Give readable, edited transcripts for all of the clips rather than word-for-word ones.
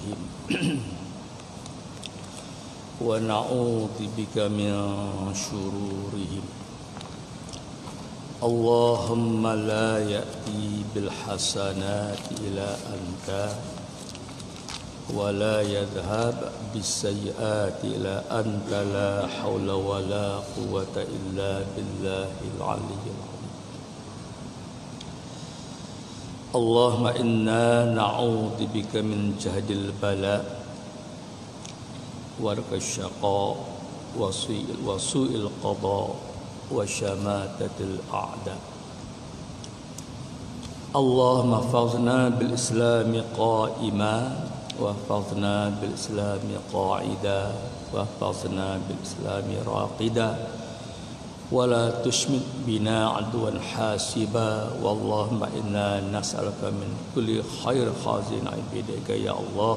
بهم ونعوذ بك من شرورهم اللهم لا يأتي بالحسنات إلى أنت ولا يذهب بالسيئات إلى أنت لا حول ولا قوة إلا بالله العلي العظيم اللهم إنا نعوذ بك من جهد البلاء ودرك الشقاء وسوء القضاء وشماتة الأعداء اللهم احفظنا بالإسلام قائما واحفظنا بالإسلام قاعدا واحفظنا بالإسلام راقدا ولا تشمت بنا عدوا حاسبا واللهم إنا نسألك من كل خير خازن بيدك يا الله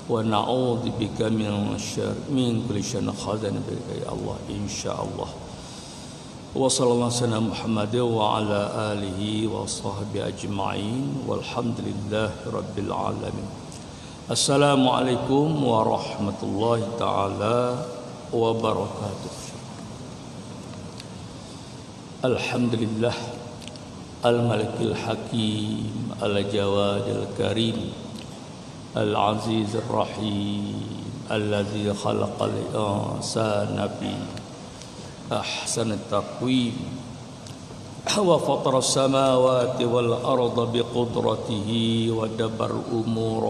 ونعوذ بك من كل شر خازن بيدك يا الله إن شاء الله وصلى الله على محمد وعلى آله وصحبه أجمعين والحمد لله رب العالمين السلام عليكم ورحمة الله تعالى وبركاته الحمد لله الملك الحكيم الجواد الكريم العزيز الرحيم الذي خلق الإنسان بأحسن التقويم وفطر السماوات والأرض بقدرته ودبر الأمور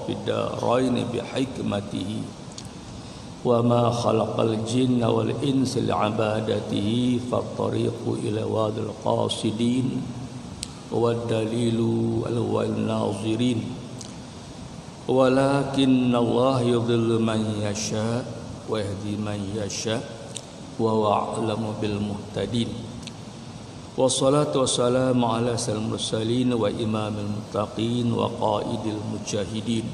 في الدارين بحكمته وما خلق الجن والإنس لعبادته فالطريق إلى واد القاصدين والدليل الناظرين ولكن الله يضل من يشاء ويهدي من يشاء وهو أعلم بالمهتدين والصلاة والسلام على سيد المرسلين وإمام المتقين وقائد المجاهدين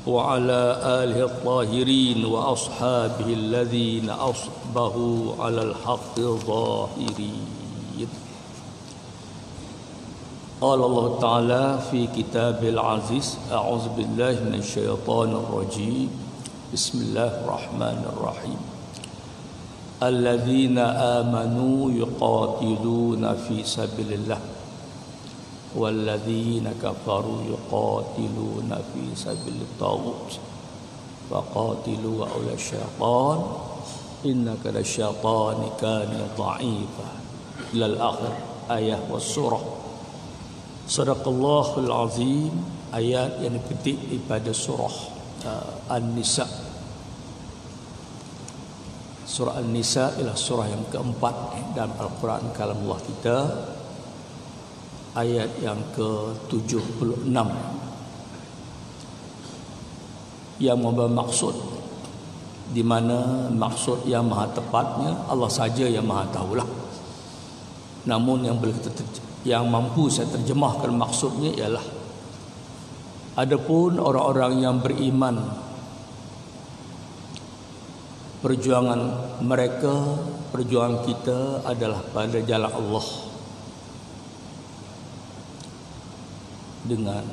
وعلى آله الطاهرين وأصحابه الذين أصبحوا على الحق ظاهرين قال الله تعالى في كتاب العزيز أعوذ بالله من الشيطان الرجيم بسم الله الرحمن الرحيم الذين آمنوا يقاتلون في سبيل الله والذين كفروا يقاتلون في سبيل الطاغوت فقاتلوا أولياء الشيطان إن كيد الشيطان كان ضعيفا إلى الآخر آية والسورة Sadaqallahul Azim. Ayat yang dipetik daripada surah An-Nisa. Surah An-Nisa ialah surah yang keempat dalam Al-Quran kalam Allah kita. Ayat yang ke-76 yang membawa maksud, di mana maksud yang maha tepatnya Allah saja yang maha tahulah. Namun yang mampu saya terjemahkan maksudnya ialah adapun orang-orang yang beriman, perjuangan mereka, perjuangan kita adalah pada jalan Allah dengan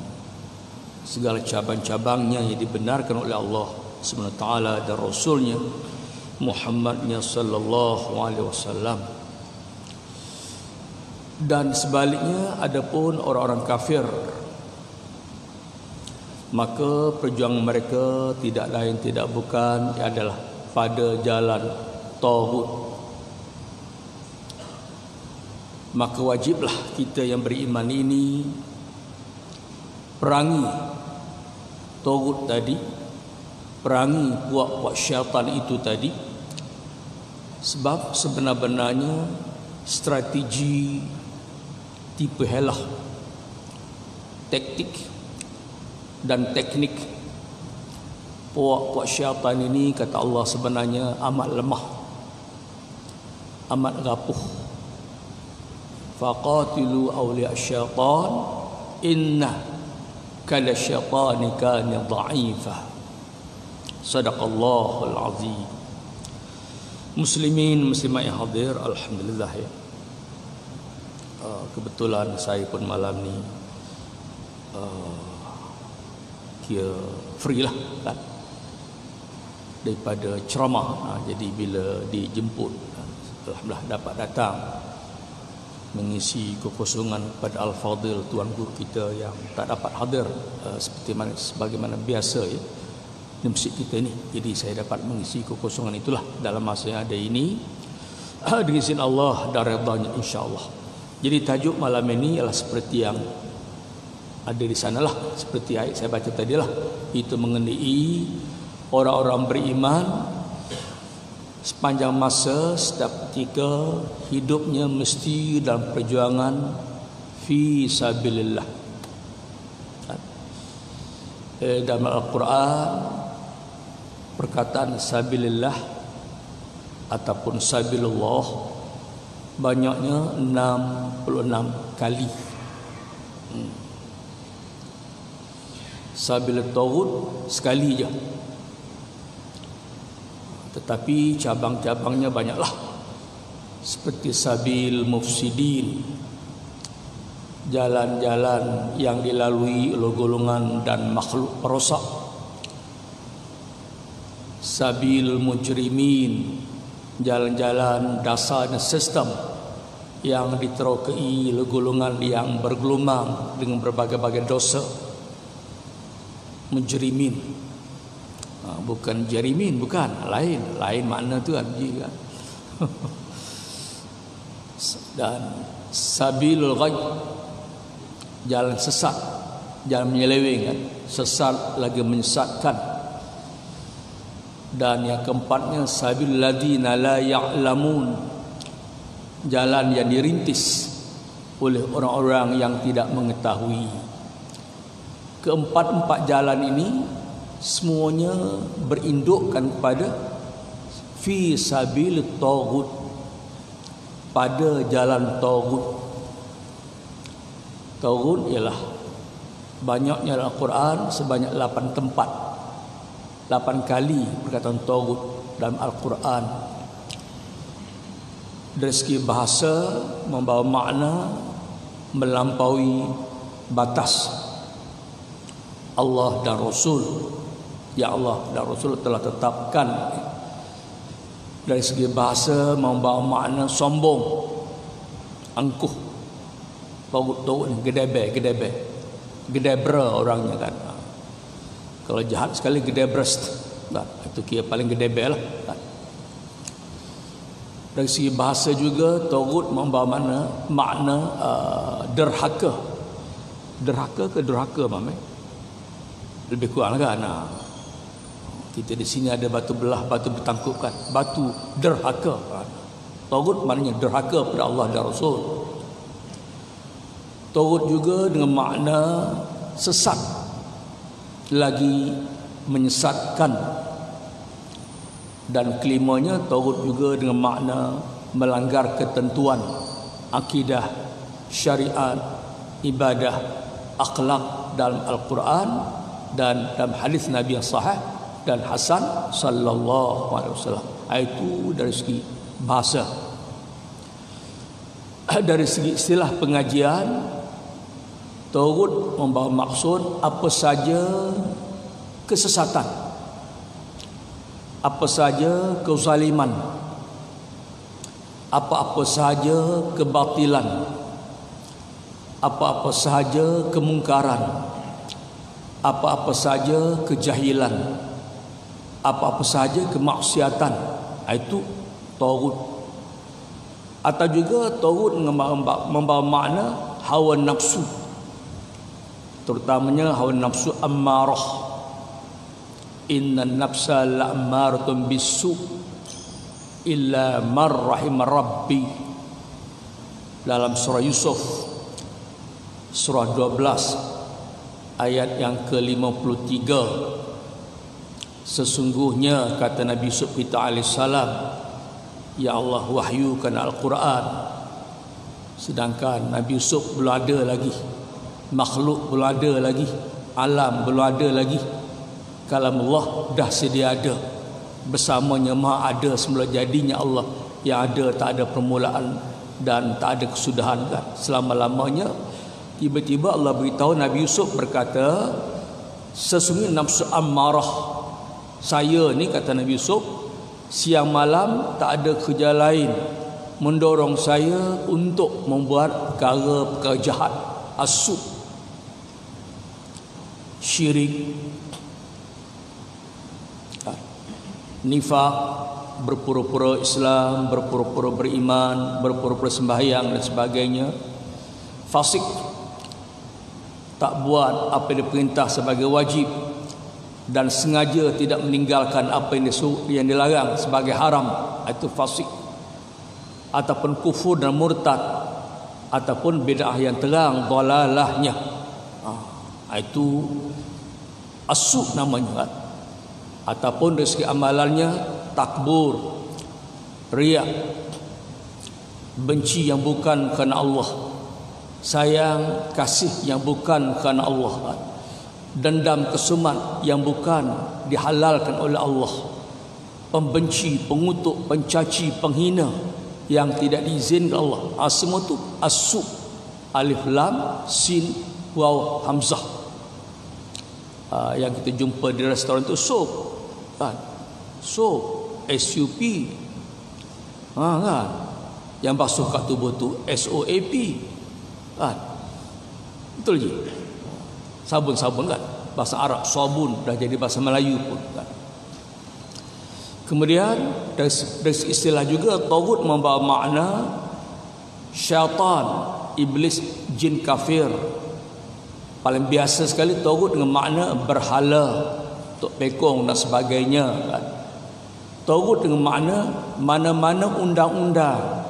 segala cabang-cabangnya yang dibenarkan oleh Allah SWT dan Rasulnya Muhammadnya sallallahu alaihi wasallam. Dan sebaliknya adapun orang-orang kafir, maka perjuangan mereka tidak lain tidak bukan adalah pada jalan tauhid. Maka wajiblah kita yang beriman ini perangi tauhid tadi, perangi puak-puak syaitan itu tadi. Sebab sebenar-benarnya strategi, tipu helah, taktik dan teknik puak-puak syaitan ini, kata Allah, sebenarnya amat lemah, amat rapuh. Faqatilu awliya syaitan inna kala syaitani kana dha'ifa. Sadaqallahul azim. Muslimin muslimat yang hadir, alhamdulillah ya. Kebetulan saya pun malam ni kira free lah kan, daripada ceramah. Jadi bila dijemput, alhamdulillah dapat datang mengisi kekosongan pada Al-Fadil Tuan Guru kita yang tak dapat hadir sebagaimana biasa ya di masjid kita ni. Jadi saya dapat mengisi kekosongan itulah dalam masa yang ada ini dengan izin Allah dan redanya insya-Allah. Jadi tajuk malam ini ialah seperti yang ada di sanalah, seperti ayat saya baca tadilah, itu mengenai orang-orang beriman sepanjang masa, setiap ketika hidupnya mesti dalam perjuangan fi sabilillah. Dalam Al-Quran perkataan sabilillah ataupun sabilullah banyaknya 66 kali. Sabil taghut sekali je, tetapi cabang-cabangnya banyaklah, seperti sabil mufsidin, jalan-jalan yang dilalui oleh golongan dan makhluk perosak. Sabil mujrimin, jalan-jalan dasar dan sistem yang diterokai oleh golongan yang bergelumang dengan berbagai-bagai dosa. Mujrimin, bukan jarimin, bukan, lain makna tu kan. Dan sabilul ghayy, jalan sesat, jalan menyeleweng kan, sesat lagi menyesatkan. Dan yang keempatnya sabil ladina la ya'lamun, jalan yang dirintis oleh orang-orang yang tidak mengetahui. Keempat-empat jalan ini semuanya berindukkan kepada fi sabil taghut, pada jalan taghut. Taghut ialah banyaknya Al-Quran, sebanyak 8 tempat, 8 kali perkataan taghut dalam Al-Quran. Dari segi bahasa membawa makna melampaui batas. Allah dan Rasul, ya Allah dan Rasul telah tetapkan. Dari segi bahasa membawa makna sombong, angkuh. Taghut ni gedebra orangnya kan. Kalau jahat sekali gedebrest, itu kira paling gedebe lah kan. Dari segi bahasa juga taghut membawa makna derhaka. Derhaka ke durhaka Mame? Lebih kurang kan. Kita di sini ada batu belah, batu bertangkupkan, batu derhaka. Taghut maknanya derhaka pada Allah dan Rasul. Taghut juga dengan makna sesat, lagi menyesatkan. Dan kelimanya taghut juga dengan makna melanggar ketentuan akidah, syariat, ibadah, akhlak dalam Al-Quran dan dalam hadis Nabi yang sahih dan hasan sallallahu alaihi wasallam. Itu dari segi bahasa. Dari segi istilah pengajian, taghut membawa maksud apa saja kesesatan, apa saja kezaliman, apa-apa saja kebatilan, apa-apa saja kemungkaran, apa-apa saja kejahilan, apa-apa saja kemaksiatan. Itu taghut. Atau juga taghut membawa makna hawa nafsu, terutamanya hawa nafsu ammarah. Inna nafsa la'ammaratun bisu illa man rahima rabbi. Dalam surah Yusuf surah 12 ayat yang ke-53, sesungguhnya kata Nabi Yusuf kita alaihissalam, ya Allah wahyukan Al-Quran, sedangkan Nabi Yusuf belum ada lagi, makhluk belum ada lagi, alam belum ada lagi, kalamullah dah sedia ada, bersamanya maha ada semula jadinya Allah, yang ada tak ada permulaan dan tak ada kesudahan kan, selama-lamanya. Tiba-tiba Allah beritahu Nabi Yusuf berkata, sesungguhnya nafsu ammarah saya ni, kata Nabi Yusuf, siang malam tak ada kerja lain mendorong saya untuk membuat perkara-perkara jahat, asu, syirik, nifak, berpura-pura Islam, berpura-pura beriman, berpura-pura sembahyang dan sebagainya, fasik, tak buat apa yang diperintah sebagai wajib dan sengaja tidak meninggalkan apa yang dilarang sebagai haram, itu fasik. Ataupun kufur dan murtad, ataupun bid'ah yang terang, dalalahnya, itu asu namanya. Ataupun dari segi amalannya takbur, riak, benci yang bukan kerana Allah, sayang kasih yang bukan kerana Allah, dendam kesumat yang bukan dihalalkan oleh Allah, pembenci, pengutuk, pencaci, penghina yang tidak diizinkan Allah. Semua tu asu, alif lam sin waw hamzah. Yang kita jumpa di restoran tu sup, kan? Sup, SUP, kan? Yang basuh kat tubuh tu SOAP, kan? Betul je. Sabun-sabun, kan? Bahasa Arab sabun dah jadi bahasa Melayu pun, kan? Kemudian dari istilah juga tagut membawa makna syaitan, iblis, jin kafir. Paling biasa sekali tagut dengan makna berhala, tok pekong dan sebagainya, kan? Tagut dengan makna mana-mana undang-undang,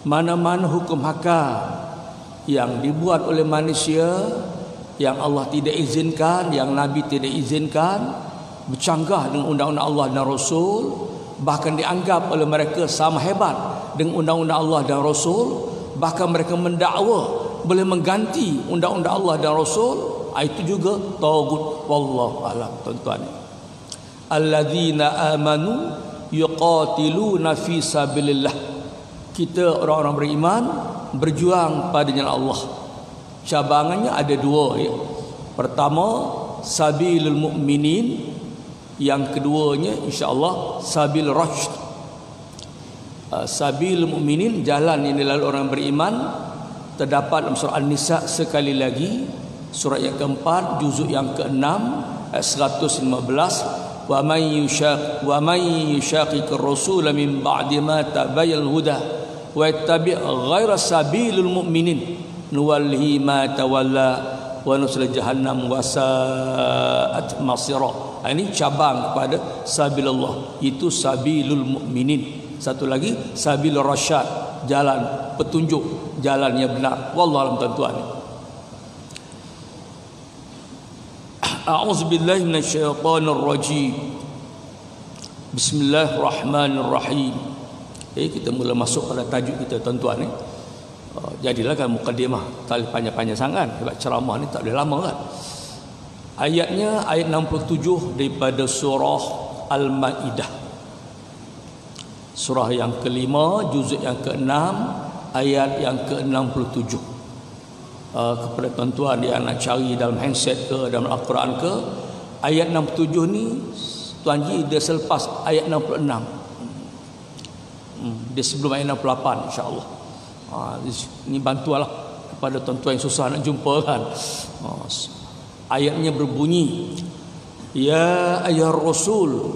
mana-mana hukum hakam yang dibuat oleh manusia, yang Allah tidak izinkan, yang Nabi tidak izinkan, bercanggah dengan undang-undang Allah dan Rasul, bahkan dianggap oleh mereka sama hebat dengan undang-undang Allah dan Rasul, bahkan mereka mendakwa boleh mengganti undang-undang Allah dan Rasul. Itu juga tagut. Wallahu a'lam. Tuan-tuan, alladzina amanu yuqatiluna fi sabilillah, kita orang-orang beriman berjuang pada jalan Allah. Cabangannya ada dua, ya. Pertama sabilul mu'minin, yang keduanya insya-Allah sabil rasyid. Sabil mu'minin, jalan yang dilalui orang beriman, terdapat dalam surah An-Nisa sekali lagi, surat yang keempat, juzuk yang ke-6, ayat 115. Wa may yushaqiqir rasul min ba'di ma tabayyana al-huda wa yattabi' ghayra sabilil mu'minin nuwallihi ma tawalla wa nusla jahannam wa sa'at masira. Ini cabang kepada sabilullah, itu sabilul mu'minin. Satu lagi sabilur rasyad, jalan petunjuk, jalan yang benar. Wallahu a'lam. Tuan-tuan, a'udzubillahi minasyaitonir rajim. Bismillahirrahmanirrahim. Kita mula masuk pada tajuk kita, tuan-tuan. Jadilah kan mukadimah tak panjang-panjang sangat, sebab ceramah ni tak boleh lama, kan. Ayatnya ayat 67 daripada surah Al-Maidah, surah yang kelima, juzuk yang ke-6, ayat yang ke-67. Kepada tuan-tuan yang nak cari dalam handset ke, dalam Al-Quran ke, ayat 67 ni, Tuan Ji, dia selepas ayat 66. Dia sebelum ayat 68, insya-Allah. Ini bantuanlah kepada tuan-tuan yang susah nak jumpa, kan. Ayatnya berbunyi, ya ayyuhar rasul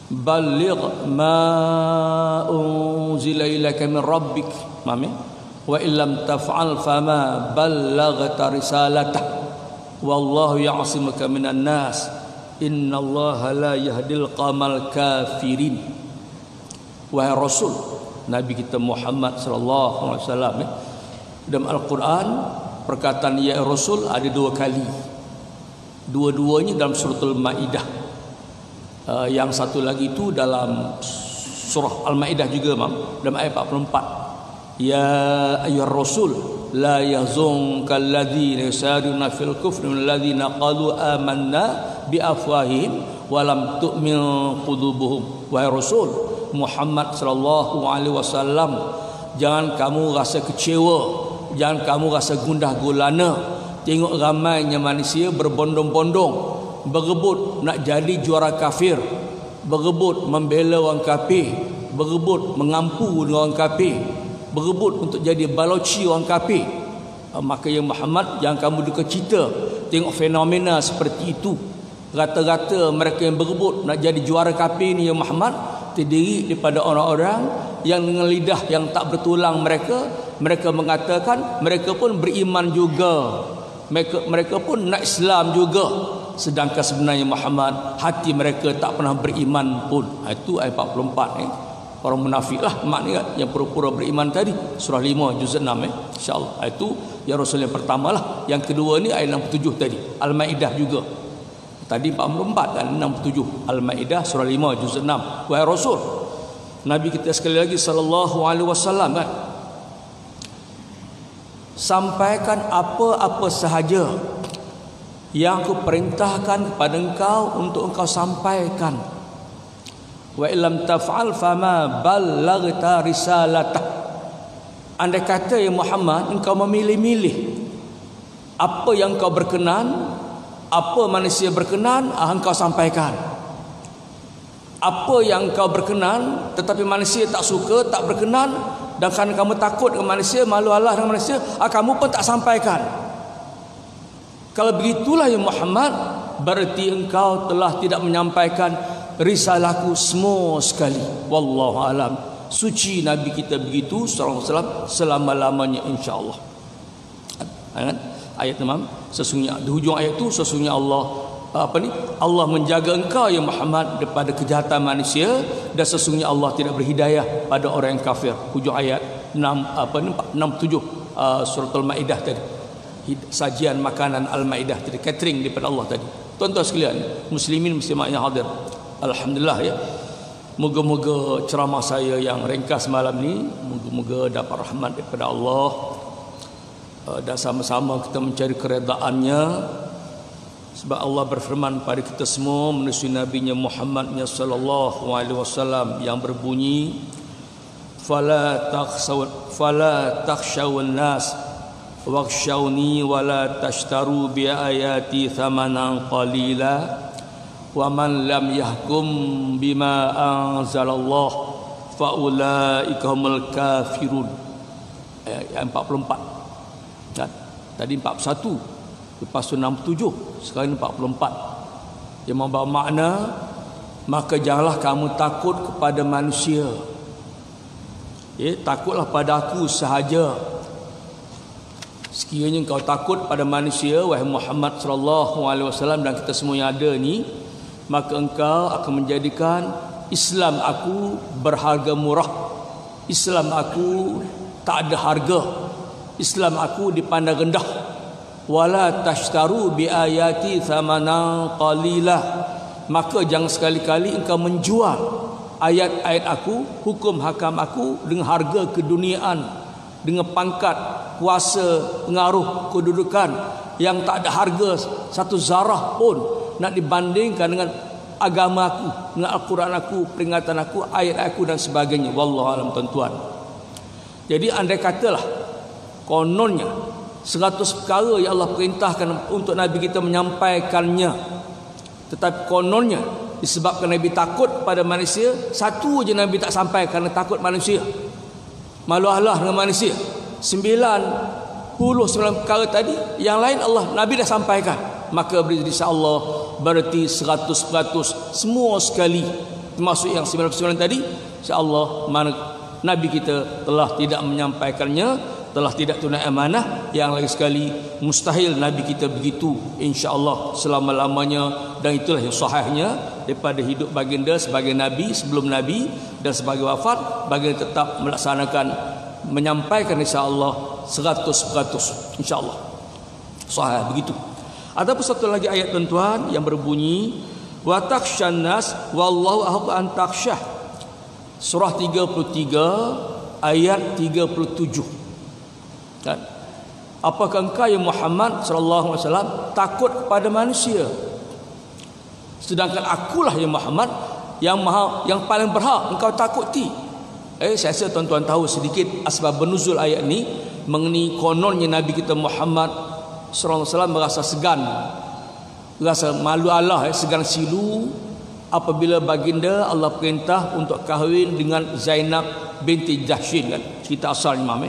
balligh ma unzila ilaika min rabbik, wa illam taf'al fama ballaghta risalatah wallahu ya'simuka minan nas innallaha la yahdil qaumal kafirin. Wahai Rasul, Nabi kita Muhammad sallallahu alaihi wasallam, dalam Al-Quran perkataan ya Rasul ada dua kali. Dua-duanya dalam suratul Maidah. Yang satu lagi itu dalam surah Al-Maidah juga, dalam ayat 44. Ya ayyuhar rasul la yahzunka alladhina yusaruna fil kufri min alladhina qalu amanna bi afwahihim wa lam tu'min qulubuhum. Wahai Rasul Muhammad sallallahu alaihi wasallam, jangan kamu rasa kecewa, jangan kamu rasa gundah gulana tengok ramainya manusia berbondong-bondong berebut nak jadi juara kafir, berebut membela orang kafir, berebut mengampu dengan orang kafir, berebut untuk jadi baloci orang kafir. Maka ya Muhammad, jangan kamu duka cita tengok fenomena seperti itu. Rata-rata mereka yang berebut nak jadi juara kafir ni ya Muhammad terdiri daripada orang-orang yang dengan lidah yang tak bertulang mereka mengatakan mereka pun beriman juga, mereka pun nak Islam juga, sedangkan sebenarnya Muhammad hati mereka tak pernah beriman pun. Itu ayat 44 orang munafik lah maknanya yang pura-pura beriman tadi, surah 5 juz 6 insyaallah. Itu ya Rasul yang pertama lah. Yang kedua ni ayat 67 tadi, Al-Maidah juga. Tadi 44 kan, 67 Al-Maidah surah 5 juz 6. Wahai Rasul, Nabi kita sekali lagi sallallahu alaihi wasallam kan, sampaikan apa-apa sahaja yang aku perintahkan kepada engkau untuk engkau sampaikan. Wa illam taf'al fama ballaghta risalatah. Andai kata ya Muhammad engkau memilih-milih apa yang kau berkenan, apa manusia berkenan, engkau sampaikan. Apa yang kau berkenan tetapi manusia tak suka, tak berkenan, dan kerana kamu takut dengan manusia, malu Allah dengan manusia, kamu pun tak sampaikan. Kalau begitulah ya Muhammad, berarti engkau telah tidak menyampaikan risalahku semua sekali. Wallahu alam. Suci Nabi kita begitu sallallahu alaihi wasallam selama-lamanya insyaallah. Ayat 6 sesungguhnya di hujung ayat itu sesungguhnya Allah Allah menjaga engkau ya Muhammad daripada kejahatan manusia, dan sesungguhnya Allah tidak berhidayah pada orang yang kafir. Hujung ayat 67 surah Al-Maidah tadi. Sajian makanan Al-Maidah tadi, catering daripada Allah tadi. Tuan-tuan sekalian, muslimin muslimat yang hadir, alhamdulillah ya. Moga-moga ceramah saya yang ringkas malam ni moga-moga dapat rahmat daripada Allah, dan sama-sama kita mencari keredaannya. Sebab Allah berfirman pada kita semua melalui Nabi-Nya Muhammad sallallahu alaihi wasallam yang berbunyi, fala takhshawun nas wakhshawni wala tashtaru bi ayati thamanan qalila wa man lam yahkum bima anzalallah fa ulaika humul kafirun. Ayat 44. Tadi 41, lepas tu 67, sekarang 44, yang membawa makna maka janganlah kamu takut kepada manusia, takutlah pada aku sahaja. Sekiranya engkau takut pada manusia wahai Muhammad sallallahu alaihi wasallam dan kita semua yang ada ni, maka engkau akan menjadikan Islam aku berharga murah, Islam aku tak ada harga, Islam aku dipandang rendah. Wala tashtaru bi ayati thamanan qalilah, maka jangan sekali-kali engkau menjual ayat-ayat aku, hukum hakam aku dengan harga keduniaan, dengan pangkat, kuasa, pengaruh, kedudukan yang tak ada harga satu zarah pun nak dibandingkan dengan agama aku, dengan Al-Quran aku, peringatan aku, ayat aku dan sebagainya. Wallahu alam tuan-tuan. Jadi andai katalah kononnya 100 perkara yang Allah perintahkan untuk Nabi kita menyampaikannya, tetapi kononnya disebabkan Nabi takut pada manusia, satu je Nabi tak sampai kerana takut manusia, malu Allah dengan manusia. 99 perkara tadi yang lain Nabi dah sampaikan. Maka insya-Allah berarti 100% semua sekali, termasuk yang 99 tadi, insya-Allah mana Nabi kita telah tidak menyampaikannya, telah tidak tunai amanah. Yang lagi sekali mustahil Nabi kita begitu insya-Allah selama-lamanya, dan itulah yang sahihnya daripada hidup baginda sebagai Nabi, sebelum Nabi dan sebagai wafat, baginda tetap melaksanakan menyampaikan insya-Allah 100% insya-Allah sahih begitu. Ataupun satu lagi ayat tuan-tuan yang berbunyi wa takhshan nas wallahu ahqqu an takhshah, surah 33 ayat 37 kan. Apakah engkau ya Muhammad sallallahu alaihi wasallam takut kepada manusia, sedangkan akulah ya Muhammad yang paling berhak engkau takuti. Saya rasa tuan-tuan tahu sedikit asbab nuzul ayat ni mengenai kononnya Nabi kita Muhammad sallallahu alaihi wasallam merasa segan, rasa malu Allah, segan silu apabila baginda Allah perintah untuk kahwin dengan Zainab binti Jahshin kan. Cerita asal Imam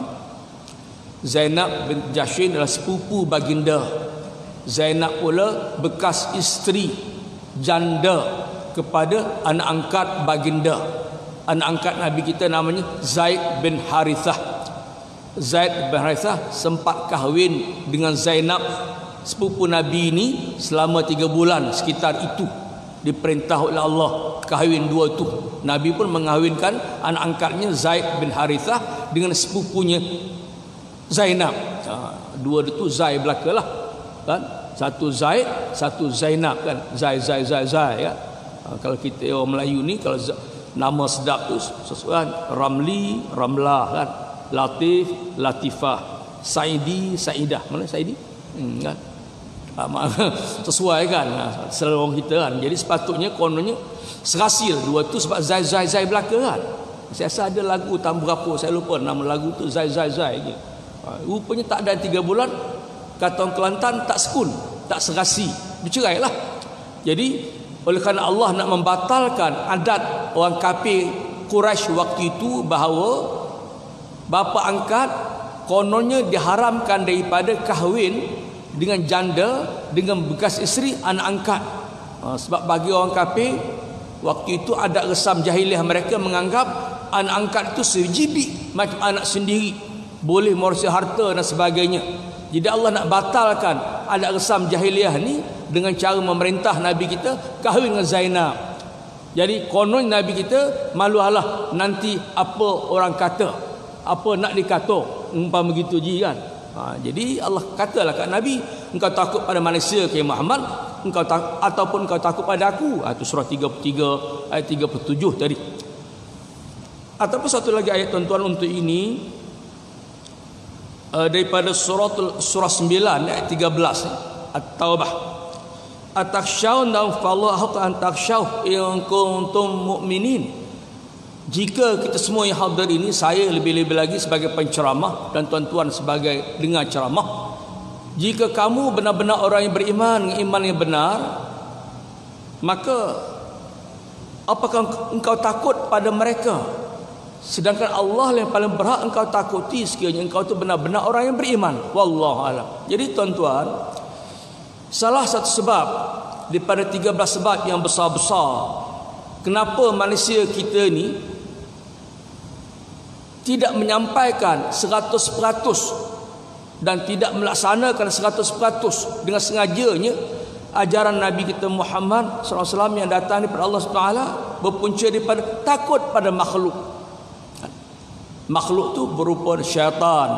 Zainab binti Jahshin adalah sepupu baginda. Zainab pula bekas isteri janda kepada anak angkat baginda. Anak angkat Nabi kita namanya Zaid bin Harithah. Zaid bin Harithah sempat kahwin dengan Zainab sepupu Nabi ini selama 3 bulan sekitar itu. Diperintah oleh Allah kahwin dua tu. Nabi pun mengahwinkan anak angkatnya Zaid bin Harithah dengan sepupunya Zainab. Dua itu Zaid belakalah kan. Satu Zaid, satu Zainab kan. Zaid ya. Kalau kita orang Melayu ni kalau nama sedap tu sesuai Ramli, Ramlah kan. Latif, Latifah. Saidi, Saidah. Mana Saidi? Kan. Sesuai kan selalu orang kita kan. Jadi sepatutnya kononnya serasil dua tu sebab Zaid belaka kan. Saya rasa ada lagu tahun berapa saya lupa nama lagu tu Zaid je. Rupanya tak ada 3 bulan kata orang Kelantan tak sekun, tak serasi, bercerai lah. Jadi oleh kerana Allah nak membatalkan adat orang kafir Quraisy waktu itu bahawa bapa angkat kononnya diharamkan daripada kahwin dengan janda, dengan bekas isteri anak angkat. Sebab bagi orang kafir waktu itu adat resam jahiliah mereka menganggap anak angkat itu sejibik macam anak sendiri, boleh mewarisi harta dan sebagainya. Jadi Allah nak batalkan adat resam jahiliah ni dengan cara memerintah Nabi kita kahwin dengan Zainab. Jadi konon Nabi kita malu Allah nanti apa orang kata, apa nak dikata, umpama begitu je kan. Jadi Allah katalah kat Nabi, engkau takut pada manusia ke Muhammad, ataupun engkau takut pada aku. Itu surah 33 ayat 37 tadi. Ataupun satu lagi ayat tuan-tuan untuk ini daripada surah 9 ayat 13 At-Taubah. Atakhshawun fallahu an takhshaw in kuntum mu'minin. Jika kita semua yang hadir ini, saya lebih-lebih lagi sebagai penceramah dan tuan-tuan sebagai dengar ceramah, jika kamu benar-benar orang yang beriman, iman yang benar, maka apakah engkau takut pada mereka? Sedangkan Allah yang paling berhak engkau takuti sekiranya engkau itu benar-benar orang yang beriman. Wallahu a'lam. Jadi tuan-tuan, salah satu sebab daripada 13 sebab yang besar-besar kenapa manusia kita ni tidak menyampaikan 100% dan tidak melaksanakan 100% dengan sengajanya ajaran Nabi kita Muhammad SAW yang datang daripada Allah SWT, berpunca daripada takut pada makhluk. Makhluk tu berupa syaitan,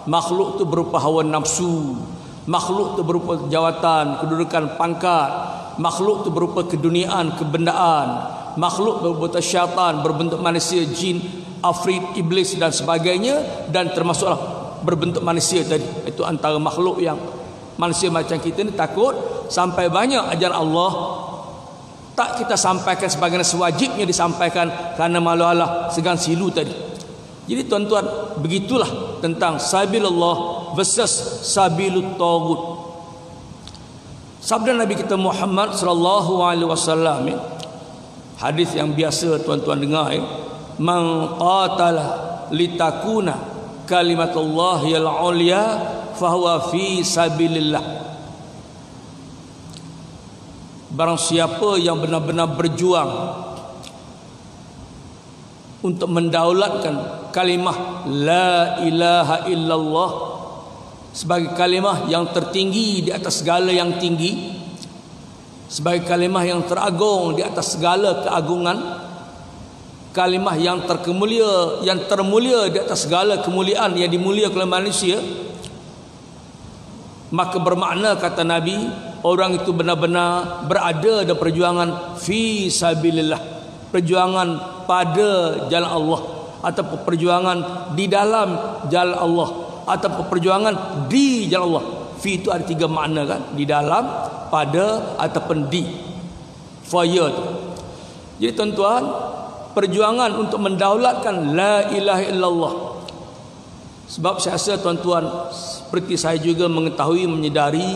makhluk tu berupa hawa nafsu, makhluk tu berupa jawatan, kedudukan, pangkat, makhluk tu berupa keduniaan, kebendaan, makhluk berupa syaitan berbentuk manusia, jin, afrit, iblis dan sebagainya, dan termasuklah berbentuk manusia tadi. Itu antara makhluk yang manusia macam kita ni takut. Sampai banyak ajaran Allah tak kita sampaikan sebagaimana sewajibnya disampaikan kerana malu Allah, segan silu tadi. Jadi tuan-tuan, begitulah tentang sabilullah versus sabilut taghut. Sabda Nabi kita Muhammad sallallahu alaihi wasallam, hadis yang biasa tuan-tuan dengar, man qatala litakuna kalimatullahi al-ulya fahuwa fi sabilillah. Barang siapa yang benar-benar berjuang untuk mendaulatkan kalimah la ilaha illallah sebagai kalimah yang tertinggi di atas segala yang tinggi, sebagai kalimah yang teragung di atas segala keagungan, kalimah yang terkemulia, yang termulia di atas segala kemuliaan yang dimuliakan oleh manusia, maka bermakna kata Nabi, orang itu benar-benar berada dalam perjuangan fi sabilillah, perjuangan pada jalan Allah, atau perjuangan di dalam jalan Allah, atau perjuangan di jalan Allah. Fi itu ada 3 makna kan, di dalam, pada, ataupun di. Faya tu. Jadi tuan-tuan, perjuangan untuk mendaulatkan la ilaha illallah Sebab saya rasa tuan-tuan seperti saya juga mengetahui, menyedari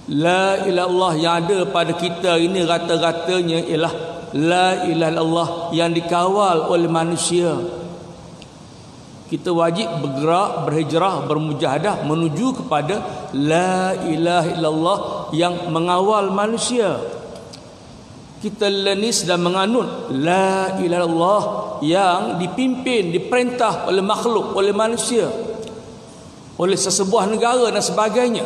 la ilaha illallah yang ada pada kita ini rata-ratanya ialah la ilaha illallah yang dikawal oleh manusia. Kita wajib bergerak, berhijrah, bermujahadah menuju kepada la ilaha illallah yang mengawal manusia. Kita lenis dan menganut la ilaha illallah yang dipimpin, diperintah oleh makhluk, oleh manusia, oleh sesebuah negara dan sebagainya.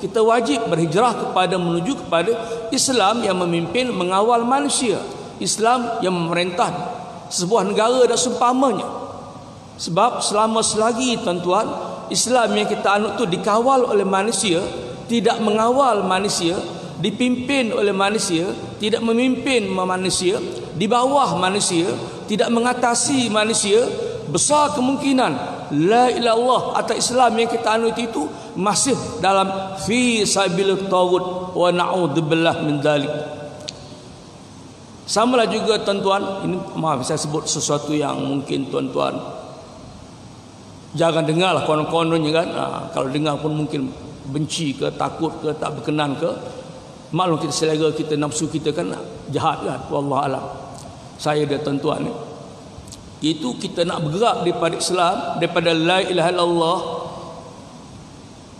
Kita wajib berhijrah kepada menuju kepada Islam yang memimpin, mengawal manusia, Islam yang memerintah sebuah negara dan seumpamanya. Sebab selagi tuan-tuan Islam yang kita anut tu dikawal oleh manusia, tidak mengawal manusia, dipimpin oleh manusia, tidak memimpin manusia, di bawah manusia, tidak mengatasi manusia, besar kemungkinan la ilaha illallah atau Islam yang kita anut itu masih dalam fi sabilit taghut wa na'udzubillah min dzalik. Samalah juga tuan-tuan, ini maaf saya sebut sesuatu yang mungkin tuan-tuan jangan dengarlah konon-kononnya kan. Kalau dengar pun mungkin benci ke, takut ke, tak berkenan ke. Maklum kita selera kita, nafsu kita kan jahat kan, wallahualam. Saya dan tuan-tuan ni, itu kita nak bergerak daripada Islam, daripada la ilaha illallah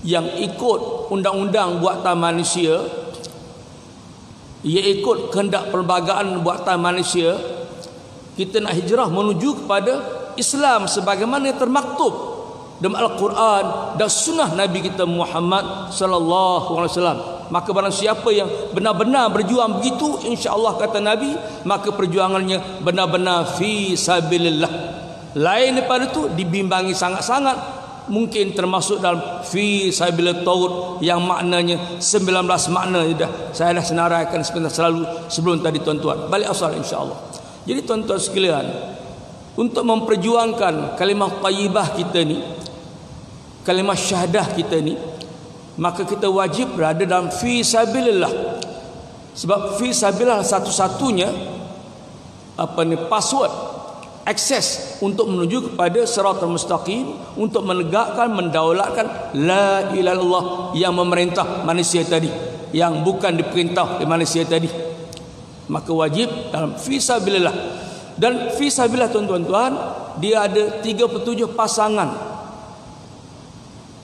yang ikut undang-undang buatan manusia, ia ikut kehendak perlembagaan buatan manusia. Kita nak hijrah menuju kepada Islam sebagaimana yang termaktub dalam Al-Quran dan sunnah Nabi kita Muhammad sallallahu alaihi wasallam. Maka barang siapa yang benar-benar berjuang begitu, insya-Allah kata Nabi, maka perjuangannya benar-benar fi sabilillah. Lain daripada itu dibimbangi sangat-sangat, mungkin termasuk dalam fi sabilit taghut yang maknanya 19 makna. Saya dah senaraikan sebentar selalu sebelum tadi tuan-tuan. Balik asal insya-Allah. Jadi tuan-tuan sekalian, untuk memperjuangkan kalimah thayyibah kita ni, kalimah syahadah kita ni, maka kita wajib berada dalam fi sabilillah. Sebab fi sabilillah satu-satunya password akses untuk menuju kepada siratal mustaqim, untuk menegakkan, mendaulatkan la ilaha illallah yang memerintah manusia tadi, yang bukan diperintah oleh manusia tadi. Maka wajib dalam fi sabilillah. Dan fi sabilillah tuan-tuan, dia ada 37 pasangan.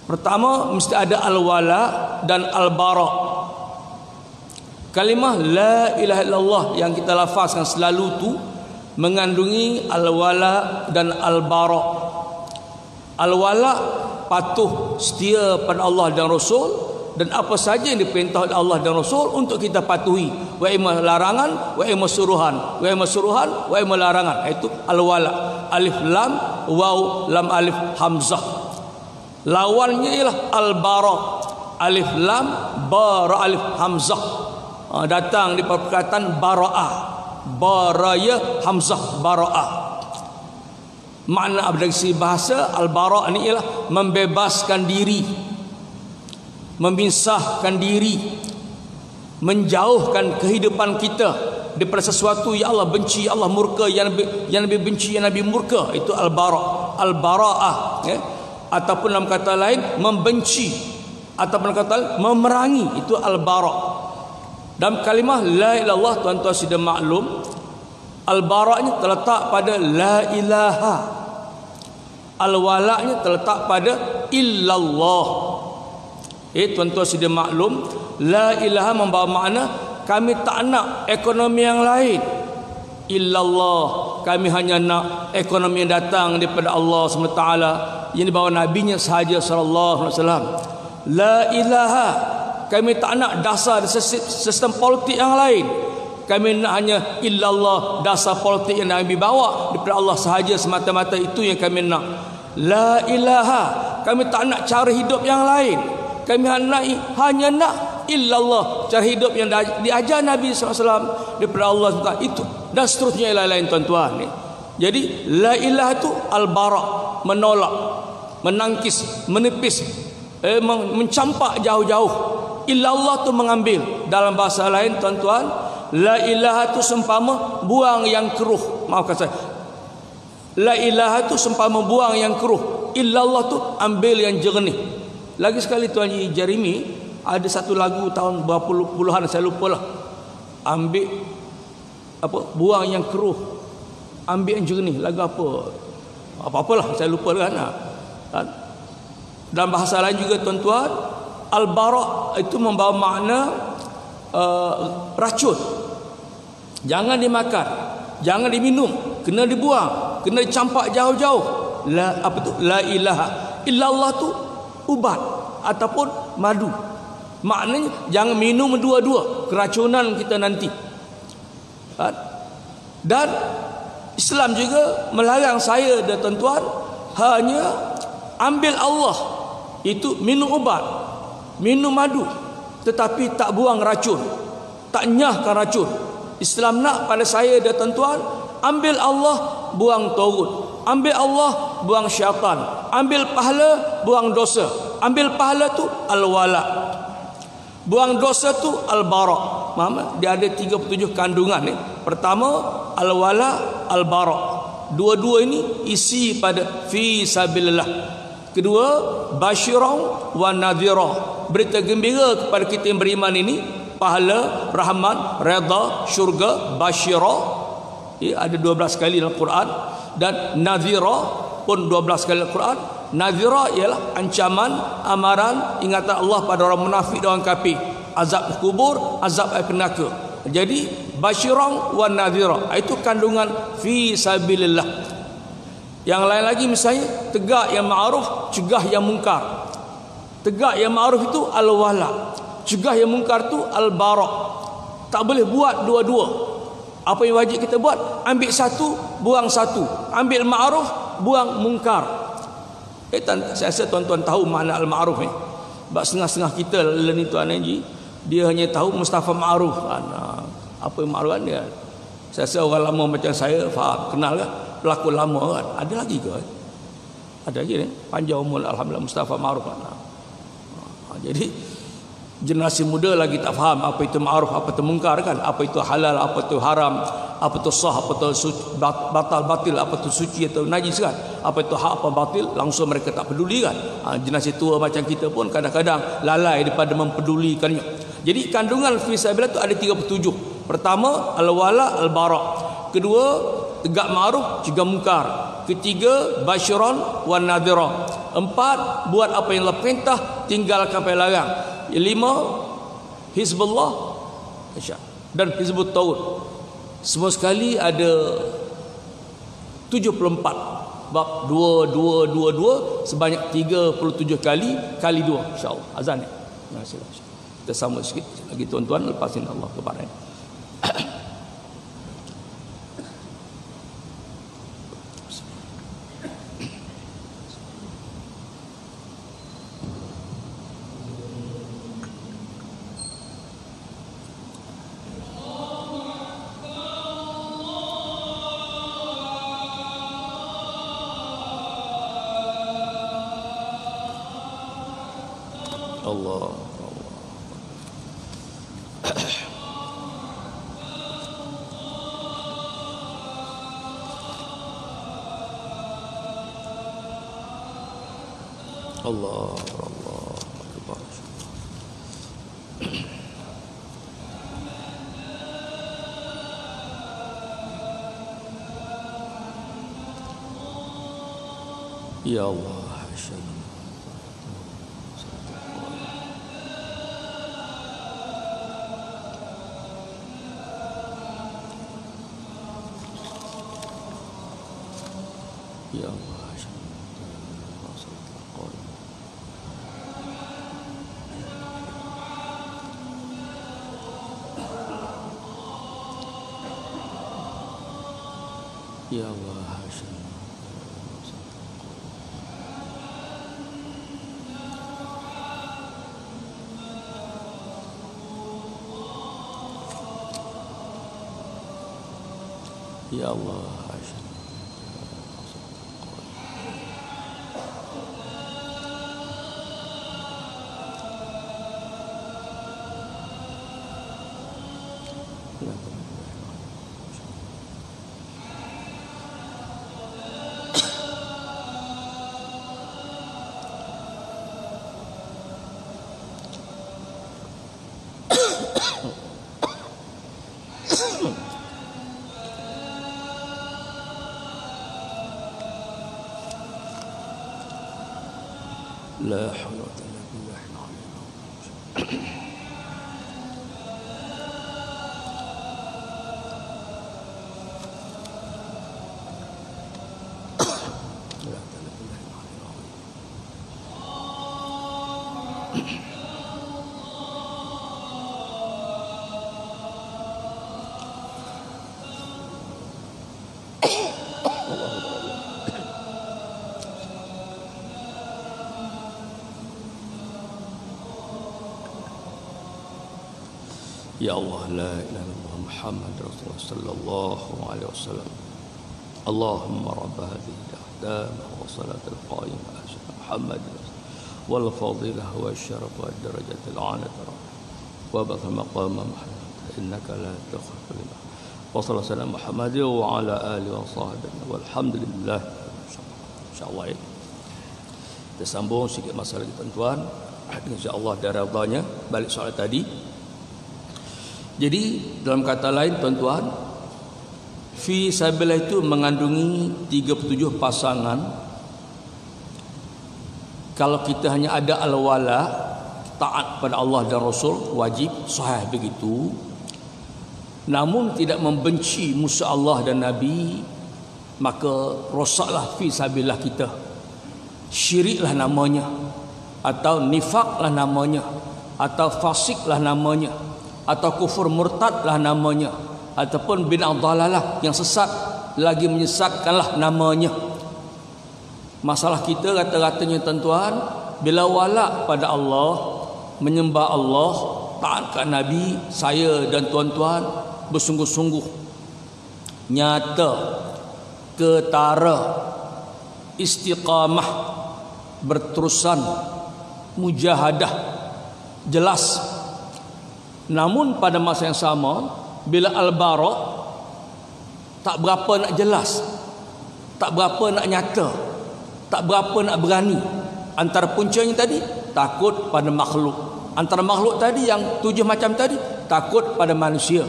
Pertama mesti ada al-wala dan al-bara. Kalimah la ilaha illallah yang kita lafazkan selalu tu mengandungi al-wala dan al-bara. Al-wala patuh setia pada Allah dan Rasul, dan apa saja yang diperintah oleh Allah dan Rasul untuk kita patuhi, wa imma larangan, wa imma suruhan, wa imma suruhan, wa imma larangan. Itu al-wala. Alif lam waw lam alif hamzah. Lawannya ialah al-bara. Alif lam bara alif hamzah. Datang di perkataan bara'ah. Baraya hamzah bara'ah. Makna dari segi bahasa al-bara' ini ialah membebaskan diri, memisahkan diri, menjauhkan kehidupan kita daripada sesuatu yang Allah benci, Allah murka, yang Nabi benci, yang Nabi murka. Itu al-bara', al-bara'ah, ya? Ataupun dalam kata lain membenci, ataupun kata lain memerangi. Itu al-bara'. Dalam kalimah la ilaha illallah tuan-tuan sudah maklum, al-bara'-nya terletak pada la ilaha, al-wala'-nya terletak pada illallah. Tuan-tuan sudah maklum, la ilaha membawa makna kami tak nak ekonomi yang lain. Illallah, kami hanya nak ekonomi yang datang daripada Allah SWT, yang dibawa nabinya sahaja sallallahu alaihi wasallam. La ilaha, kami tak nak dasar sistem politik yang lain. Kami nak hanya illallah, dasar politik yang Nabi bawa daripada Allah sahaja semata-mata. Itu yang kami nak. La ilaha, kami tak nak cara hidup yang lain. Kami hanya nak illallah, cara hidup yang diajar Nabi SAW daripada Allah SWT. Itu dan seterusnya lain-lain tuan-tuan. Jadi la ilaha itu al-bara', menolak, menangkis, menepis, mencampak jauh-jauh. Illallah tu mengambil. Dalam bahasa lain tuan-tuan, la ilaha tu seumpama buang yang keruh. Maafkan saya, La ilaha tu seumpama buang yang keruh, illallah tu ambil yang jernih. Lagi sekali Tuan Haji Jeremy ada satu lagu tahun berapa puluhan saya lupa lah. Ambil apa, buang yang keruh, ambil yang jernih. Lagu apa-apalah saya lupa kan. Dalam bahasa lain juga tuan-tuan, al-bara' itu membawa makna racun. Jangan dimakan, jangan diminum, kena dibuang, kena dicampak jauh-jauh. La ilaha illallah tu ubat ataupun madu. Maknanya jangan minum dua-dua, keracunan kita nanti. Dan Islam juga melarang saya dan tuan-tuan hanya ambil Allah, itu minum ubat, minum madu, tetapi tak buang racun, tak nyahkan racun. Islam nak pada saya dan tuan-tuan, ambil Allah, buang tagut, ambil Allah, buang syaitan, ambil pahala, buang dosa. Ambil pahala tu al-wala, buang dosa tu al-bara. Faham? Dia ada 37 kandungan ni. Pertama al-wala, al-bara. Dua-dua ini isi pada fi sabilillah. Kedua basyirah wa nadhira, berita gembira kepada kita yang beriman ini, pahala, rahmat, redha, syurga. Basyirah ada 12 kali dalam Quran, dan nadhira pun 12 kali dalam Quran. Nadhira ialah ancaman, amaran, ingatan Allah pada orang munafik dan orang kafir, azab kubur, azab api neraka. Jadi basyirah wa nadhira itu kandungan fi sabilillah. Yang lain lagi misalnya tegak yang ma'ruf, cegah yang mungkar. Tegak yang ma'ruf itu al-wala, cegah yang mungkar tu al-bara. Tak boleh buat dua-dua. Apa yang wajib kita buat, ambil satu, buang satu. Ambil ma'ruf, buang mungkar. Saya rasa tuan-tuan tahu makna al-ma'ruf ni. Sebab setengah-setengah kita ni Tuan Haji, dia hanya tahu Mustafa Ma'ruf. Apa yang ma'ruf dia? Saya rasa orang lama macam saya faham, kenal kan? Pelakon lama kan? Ada lagi ke? Ada lagi ni. Panjang umur alhamdulillah, Mustafa Ma'ruf. Jadi generasi muda lagi tak faham apa itu ma'ruf, apa itu mungkar kan? Apa itu halal, apa itu haram, apa itu sah, apa itu batil, apa itu suci atau najis kan? Apa itu hak, apa batil, langsung mereka tak peduli kan? Generasi tua macam kita pun kadang-kadang lalai daripada mempedulikannya. Jadi kandungan fisabilillah itu ada 37. Pertama al-wala, al-bara. Kedua tegak ma'ruf, cegah mungkar. Ketiga basyiran wa nadhira. Empat buat apa yang Allah perintah, tinggalkan apa yang larang. Lima hizbullah dan hizbut taut. Semua sekali ada 74 bab 2 sebanyak 37 kali 2 insyaallah. Azan ni. Kita sambung sikit lagi tuan-tuan, lepasin Allah kepada Allah. Allah Allah akbar. Ya Allah, asyhadu ya Allah. Ya Allah, ya Allah. La haula wa la quwwata illa billah. Ya Allah, la ilaha illallah Muhammad Rasulullah sallallahu alaihi wasallam. Allahumma rabb hadhihi al-ahkam wa salat al-qa'imah ala Muhammad wal fadilah wa syaraf wa darajat al-'alat wa ba'th maqam Muhammad innaka la tukhlifu lima. Wa sallallahu alaihi Muhammad wa ala alihi wa sahbihi walhamdulillah. Insyaallah ya. Kita sambung sikit masalah kita tuan. Insyaallah dari redanya balik soal tadi. Jadi dalam kata lain tuan-tuan, fi sabilillah itu mengandungi 37 pasangan. Kalau kita hanya ada al-wala, taat pada Allah dan Rasul, wajib, sahih begitu. Namun tidak membenci musuh Allah dan Nabi, maka rosaklah fi sabilillah kita. Syiriklah namanya, atau nifaklah namanya, atau fasiklah namanya, atau kufur murtadlah namanya, ataupun bid'ah dhalalah yang sesat lagi menyesatkanlah namanya. Masalah kita rata-ratanya tuan-tuan, bila wala pada Allah, menyembah Allah, taat ke Nabi, saya dan tuan-tuan bersungguh-sungguh, nyata, ketara, istiqamah, berterusan, mujahadah, jelas. Namun pada masa yang sama, bila al-bara' tak berapa nak jelas, tak berapa nak nyata, tak berapa nak berani. Antara puncanya tadi, takut pada makhluk. Antara makhluk tadi yang 7 macam tadi, takut pada manusia.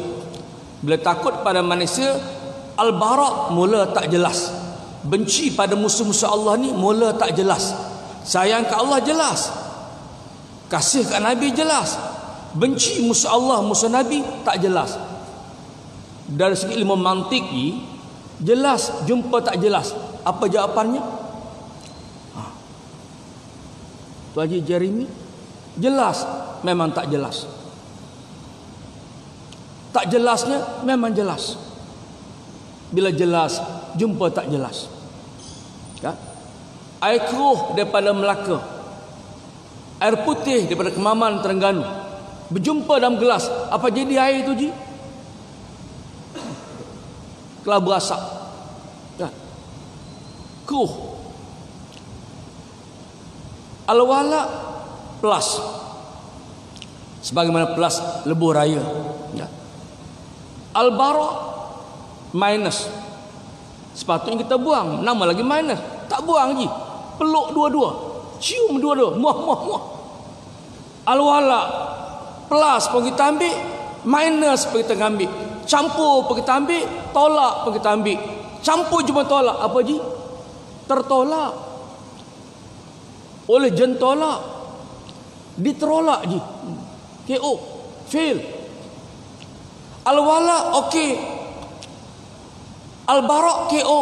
Bila takut pada manusia, al-bara' mula tak jelas. Benci pada musuh-musuh Allah ni mula tak jelas. Sayang ke Allah jelas, kasih ke Nabi jelas. Benci musuh Allah, musuh Nabi tak jelas. Dari segi ilmu mantiki jelas, jumpa tak jelas. Apa jawapannya? Tuan Haji Jeremy, jelas memang tak jelas. Tak jelasnya memang jelas. Bila jelas, jumpa tak jelas. Ya? Air keruh daripada Melaka, air putih daripada Kemaman, Terengganu, berjumpa dalam gelas, apa jadi air itu Ji? Kelabu asap, ya. Keruh. Al-wala plus, sebagaimana plus lebuh raya, ya. Al-bara minus, sepatutnya kita buang, nama lagi minus, tak buang Ji, peluk dua-dua, cium dua-dua, muah. Al-wala plus pun kita ambil, minus pun kita ambil, campur pun kita ambil, tolak pun kita ambil. Campur cuma tolak, apa Ji? Tertolak oleh jentolak, diterolak Ji, KO, fail. Al-wala okey, al-bara KO.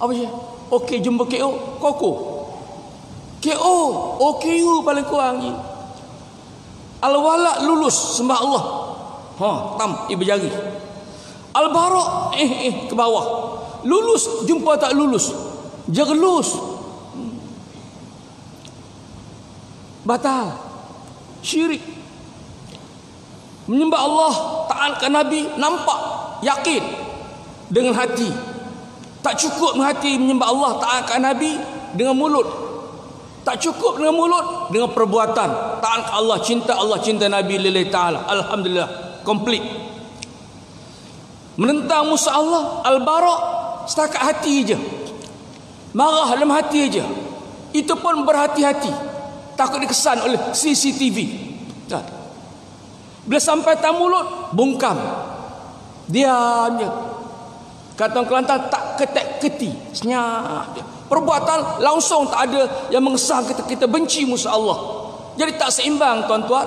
Apa sih? Okey jumpa KO, koko KO, OKU paling kurang Ji. Al-wala lulus sembah Allah, tam ibu jari. Al-bara ke bawah, lulus jumpa tak lulus, jerlus, batal, syirik. Menyembah Allah, taat ke Nabi, nampak, yakin dengan hati. Tak cukup hati menyembah Allah, taat ke Nabi dengan mulut. Tak cukup dengan mulut, dengan perbuatan. Taat ke Allah, cinta Nabi lillahi ta'ala. Alhamdulillah, complete. Menentang musuh Allah, al-bara' setakat hati je, marah dalam hati je. Itu pun berhati-hati, takut dikesan oleh CCTV. Bila sampai tak mulut, bungkam. Diam je. Kata orang Kelantan, tak ketek-keti, senyap je. Perbuatan langsung tak ada yang mengesah kita benci musuh Allah. Jadi tak seimbang tuan-tuan.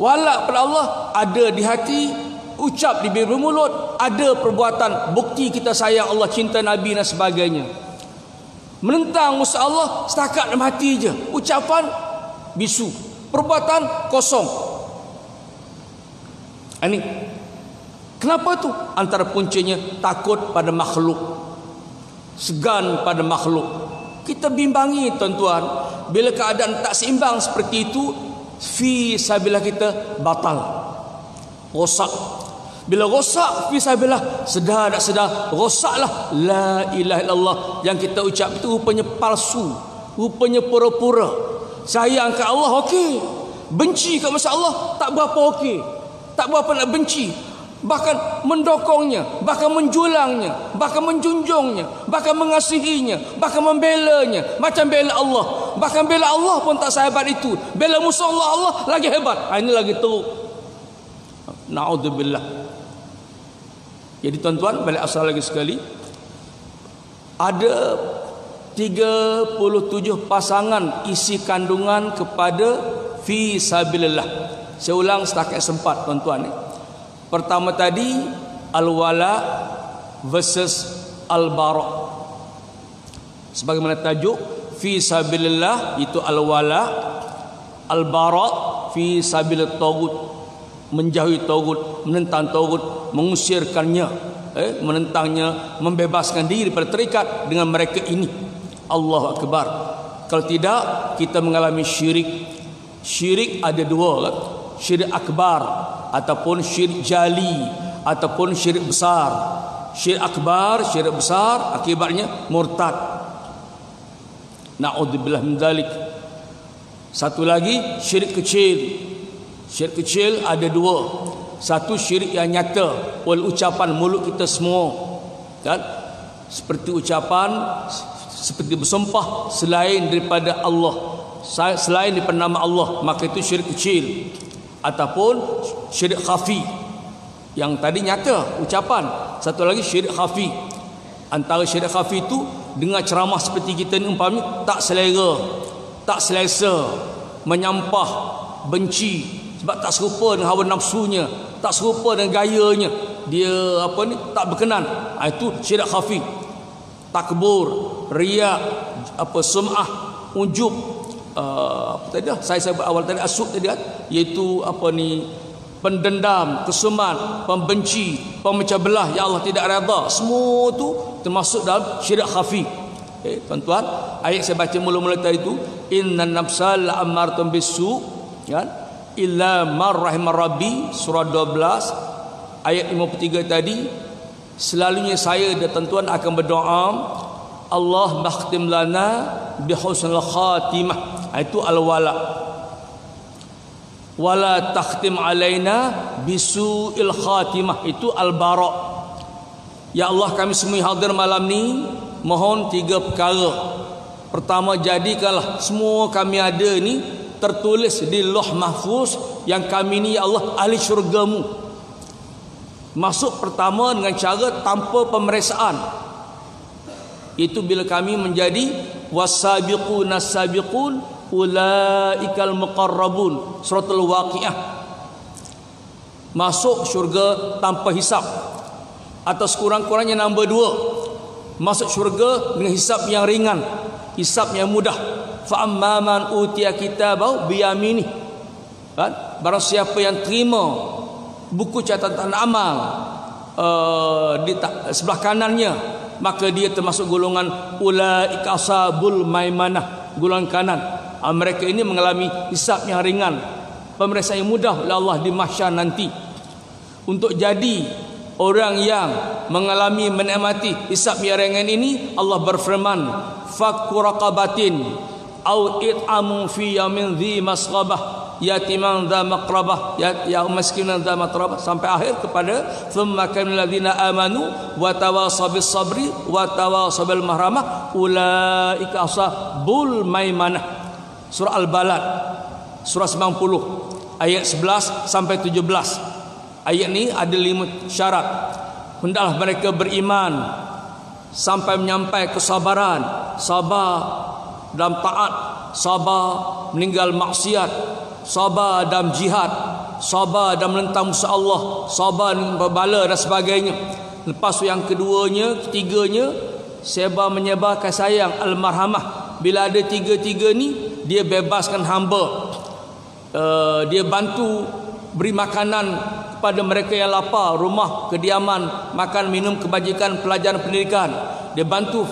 Walak pada Allah ada di hati, ucap di bibir mulut, ada perbuatan bukti kita sayang Allah, cinta Nabi dan sebagainya. Menentang musuh Allah setakat dalam hati je, ucapan bisu, perbuatan kosong. Ini kenapa tu? Antara puncanya takut pada makhluk, segan pada makhluk. Kita bimbangi tuan-tuan, bila keadaan tak seimbang seperti itu, fi sabilillah kita batal, rosak. Bila rosak fi sabilillah, sedar tak sedar rosaklah. La ilaha illallah yang kita ucap itu rupanya palsu, rupanya pura-pura. Sayang ke Allah okey, benci ke masa Allah tak berapa okey, tak berapa nak benci, bahkan mendokongnya, bahkan menjulangnya, bahkan menjunjungnya, bahkan mengasihinya, bahkan membelanya macam bela Allah. Bahkan bela Allah pun tak sehebat itu, bela musuh Allah lagi hebat. Ini lagi teruk. Na'udzubillah. Jadi tuan-tuan, balik asal lagi sekali, ada 37 pasangan isi kandungan kepada fi sabilillah. Saya ulang setakat sempat tuan-tuan. Pertama tadi al-wala versus al-bara. Sebagaimana tajuk, fi sabilillah itu al-wala, al-bara fi sabilit tagut, menjauhi tagut, menentang tagut, mengusirkannya, menentangnya, membebaskan diri daripada terikat dengan mereka ini. Allahu Akbar. Kalau tidak, kita mengalami syirik. Syirik ada dua kan? Syirik akbar ataupun syirik jali ataupun syirik besar. Syirik akbar, syirik besar, akibatnya murtad. Na'udzubillah min dzalik. Satu lagi syirik kecil. Syirik kecil ada dua. Satu syirik yang nyata, wal ucapan mulut kita semua, kan? Seperti ucapan, seperti bersumpah selain daripada Allah, selain daripada nama Allah, maka itu syirik kecil. Ataupun syirik khafi, yang tadi nyata ucapan. Satu lagi syirik khafi. Antara syirik khafi itu dengar ceramah seperti kita ni umpamanya tak selera, tak selesa, menyampah, benci sebab tak serupa dengan hawa nafsunya, tak serupa dengan gayanya, dia tak berkenan. Itu syirik khafi. Takbur, riak, sum'ah, ujub, tadi saya awal tadi asuk tadi kan, iaitu pendendam, kesumat, pembenci, pemecah belah yang Allah tidak redha. Semua tu termasuk dalam syirik khafi. Tuan-tuan, ayat saya baca mula-mula tadi itu, innan nafsa la'ammartum bisu, kan? Illa mar rahimar rabbi, surah 12 ayat 53 tadi. Selalunya saya dan tuan-tuan akan berdoa, Allah bakhtim lana bihusnul khatimah. Itu al-wala. Wala takhtim alaina bisu'il khatimah. Itu al-bara. Ya Allah, kami semua hadir malam ni mohon 3 perkara. Pertama, jadikanlah semua kami ada ni tertulis di Lauh Mahfuz yang kami ni ya Allah ahli syurgamu. Masuk pertama dengan cara tanpa pemeriksaan, itu bila kami menjadi wasabiquna sabiqun ulaikal muqarrabun, suratul waqiah. Masuk syurga tanpa hisap, atau sekurang-kurangnya nombor 2, masuk syurga dengan hisap yang ringan, hisap yang mudah. Fa amman utiya kitabahu biyamini, kan? Barang siapa yang terima buku catatan amal di sebelah kanannya, maka dia termasuk golongan ulaika ashabul maimanah, golongan kanan. Mereka ini mengalami hisab yang ringan, pemeriksaan yang mudah oleh Allah di mahsyar nanti. Untuk jadi orang yang mengalami menikmati hisab yang ringan ini, Allah berfirman, fakku raqabatin au it'amu fi yamin dhi masghabah yatiman dha maqrabah ya miskinan dha matrabah, sampai akhir kepada thumma kanal ladzina amanu wa tawasaw bis sabri wa tawasaw bil mahramah ulaika ashabul maimanah. Surah Al-Balad surah 90. ayat 11 sampai 17. Ayat ni ada 5 syarat. Hendaklah mereka beriman sampai menyampai kesabaran, sabar dalam taat, sabar meninggal maksiat, sabar dalam jihad, sabar dalam menentang musuh Allah, sabar berbala dan sebagainya. Lepas tu yang ketiganya, sabar menyebarkan sayang, al-marhamah. Bila ada tiga-tiga ni, dia bebaskan hamba, dia bantu beri makanan kepada mereka yang lapar, rumah, kediaman, makan, minum, kebajikan, pelajaran, pendidikan. Dia bantu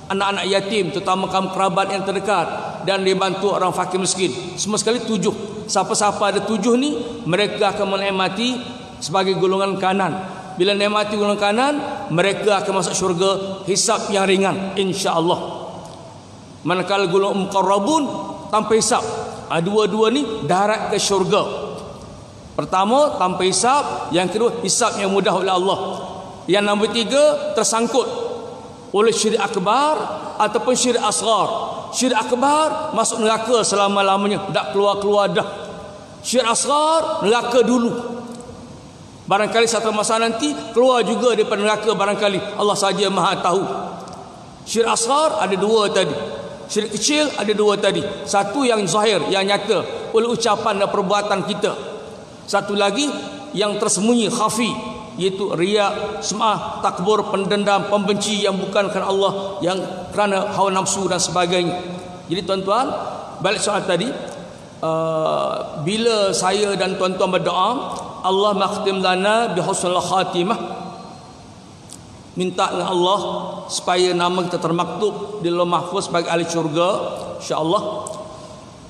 anak-anak yatim, terutama kaum kerabat yang terdekat, dan dia bantu orang fakir miskin. Semua sekali 7. Siapa-siapa ada 7 ni, mereka akan menikmati sebagai golongan kanan. Bila nikmati golongan kanan, mereka akan masuk syurga hisab yang ringan, insya-Allah. Manakala golongan muqarrabun tanpa hisab, dua-dua ni darat ke syurga. Pertama tanpa hisab, yang kedua hisab yang mudah oleh Allah. Yang nombor 3 tersangkut oleh syirik akbar ataupun syirik asghar. Syirik akbar masuk neraka selama-lamanya, tak keluar-keluar dah. Syirik asghar neraka dulu. Barangkali satu masa nanti keluar juga daripada neraka, barangkali. Allah saja Maha tahu. Syirik asghar ada 2 tadi. Syirik kecil ada 2 tadi. Satu yang zahir, yang nyata oleh ucapan dan perbuatan kita. Satu lagi yang tersembunyi, khafi, iaitu riya, sum'ah, takbur, pendendam, pembenci yang bukan kerana Allah, yang kerana hawa nafsu dan sebagainya. Jadi tuan-tuan, balik soal tadi, bila saya dan tuan-tuan berdoa, Allah makhtim lana bihusnul khatimah, minta dengan Allah supaya nama kita termaktub di lauh mahfuz sebagai ahli syurga, insya-Allah.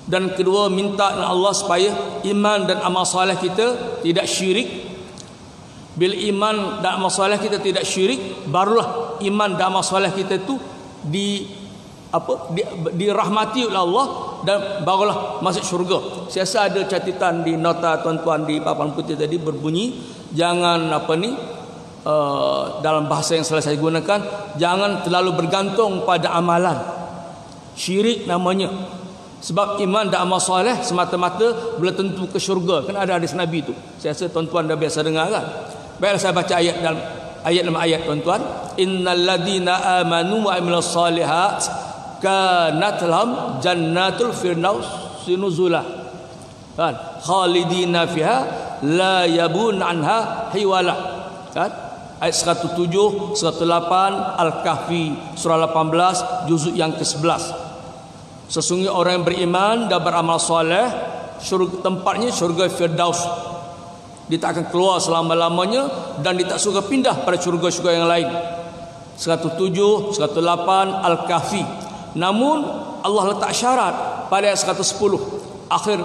Dan kedua, minta dengan Allah supaya iman dan amal soleh kita tidak syirik. Bila iman dan amal soleh kita tidak syirik, barulah iman dan amal soleh kita tu dirahmati oleh Allah, dan barulah masuk syurga. Saya rasa ada catatan di nota tuan-tuan di papan putih tadi, berbunyi jangan dalam bahasa yang selalu saya gunakan, jangan terlalu bergantung pada amalan. Syirik namanya. Sebab iman dan amal soleh semata-mata belum tentu ke syurga. Kan ada hadis Nabi tu. Saya rasa tuan-tuan dah biasa dengar kan. Baiklah, saya baca ayat dalam ayat tuan-tuan. Innal ladina amanu wa amilus solihat kanat lahum jannatul firdaus nuzula. Kan? Khalidina fiha la yabun anha hiwala. Kan? Ayat 107, 108 Al-Kahfi surah 18 juzuk yang ke-11. Sesungguhnya orang yang beriman dan beramal soleh, tempatnya syurga firdaus. Dia tak akan keluar selama-lamanya, dan dia tak suka pindah pada syurga-syurga yang lain. 107, 108 Al-Kahfi. Namun Allah letak syarat pada ayat 110 akhir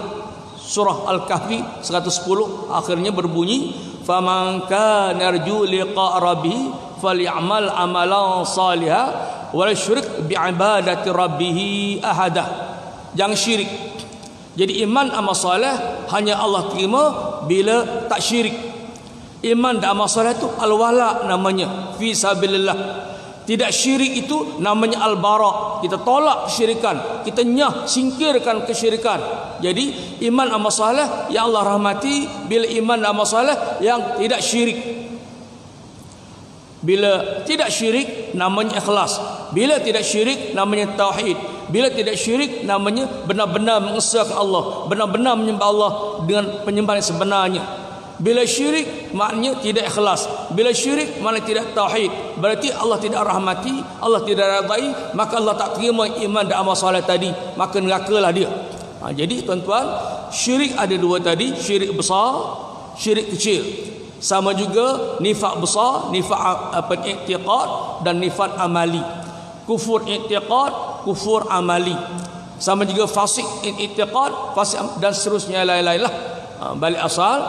surah Al-Kahfi 110, akhirnya berbunyi, faman kana yarju liqa rabbih falyamal amalan salihan wala yusyrik bi'ibadati rabbih ahada. Jangan syirik. Jadi iman amal soleh hanya Allah terima bila tak syirik. Iman dan amal soleh itu al-wala namanya, fi sabilillah. Tidak syirik itu namanya al-bara. Kita tolak kesyirikan, kita singkirkan kesyirikan. Jadi iman amal soleh yang Allah rahmati bila iman dan amal soleh yang tidak syirik. Bila tidak syirik namanya ikhlas. Bila tidak syirik namanya tauhid. Bila tidak syirik namanya benar-benar mengesahkan Allah, benar-benar menyembah Allah dengan penyembahan yang sebenarnya. Bila syirik maknanya tidak ikhlas. Bila syirik maknanya tidak tauhid. Berarti Allah tidak rahmati, Allah tidak redai, maka Allah tak terima iman dan amal soleh tadi, maka nerakalah dia. Jadi tuan-tuan, syirik ada 2 tadi, syirik besar, syirik kecil. Sama juga nifak besar, nifak i'tiqad dan nifak amali. Kufur i'tiqad, kufur amali. Sama juga fasik i'tiqad, fasik dan seterusnya lain-lain lah. Balik asal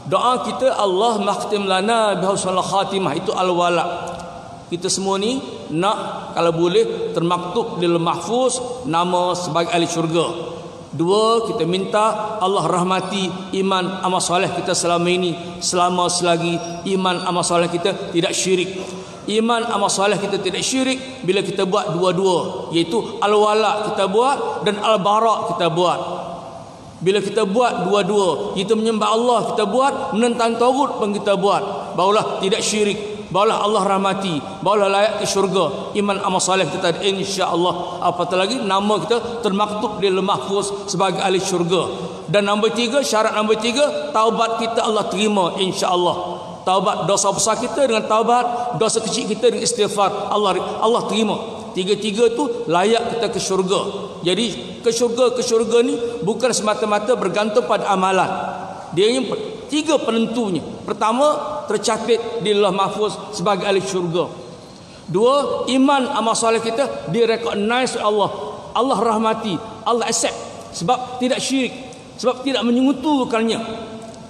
doa kita, Allah makhtim lana bihusnul khatimah, itu al-wala. Kita semua ni nak kalau boleh termaktub di lauh mahfuz nama sebagai ahli syurga. 2, kita minta Allah rahmati iman amal soleh kita selama ini, selagi iman amal soleh kita tidak syirik. Iman amal soleh kita tidak syirik bila kita buat dua-dua, iaitu al-wala kita buat dan al-bara kita buat. Bila kita buat dua-dua, kita menyembah Allah kita buat, menentang tagut pun kita buat, barulah tidak syirik, barulah Allah rahmati, barulah layak ke syurga. Iman amal soleh kita insya-Allah. Apatah lagi nama kita termaktub di Lauh Mahfuz sebagai ahli syurga. Dan nombor 3, syarat nombor 3, taubat kita Allah terima insya-Allah. Taubat dosa besar kita dengan taubat, dosa kecil kita dengan istighfar, Allah terima. Tiga-tiga tu layak kita ke syurga. Jadi ke syurga ni bukan semata-mata bergantung pada amalan. Dia yang 3 penentunya. Pertama, tercatat di Lauh Mahfuz sebagai ahli syurga. 2, iman amal soleh kita direcognize Allah. Allah rahmati, Allah accept sebab tidak syirik, sebab tidak menyekutukannya.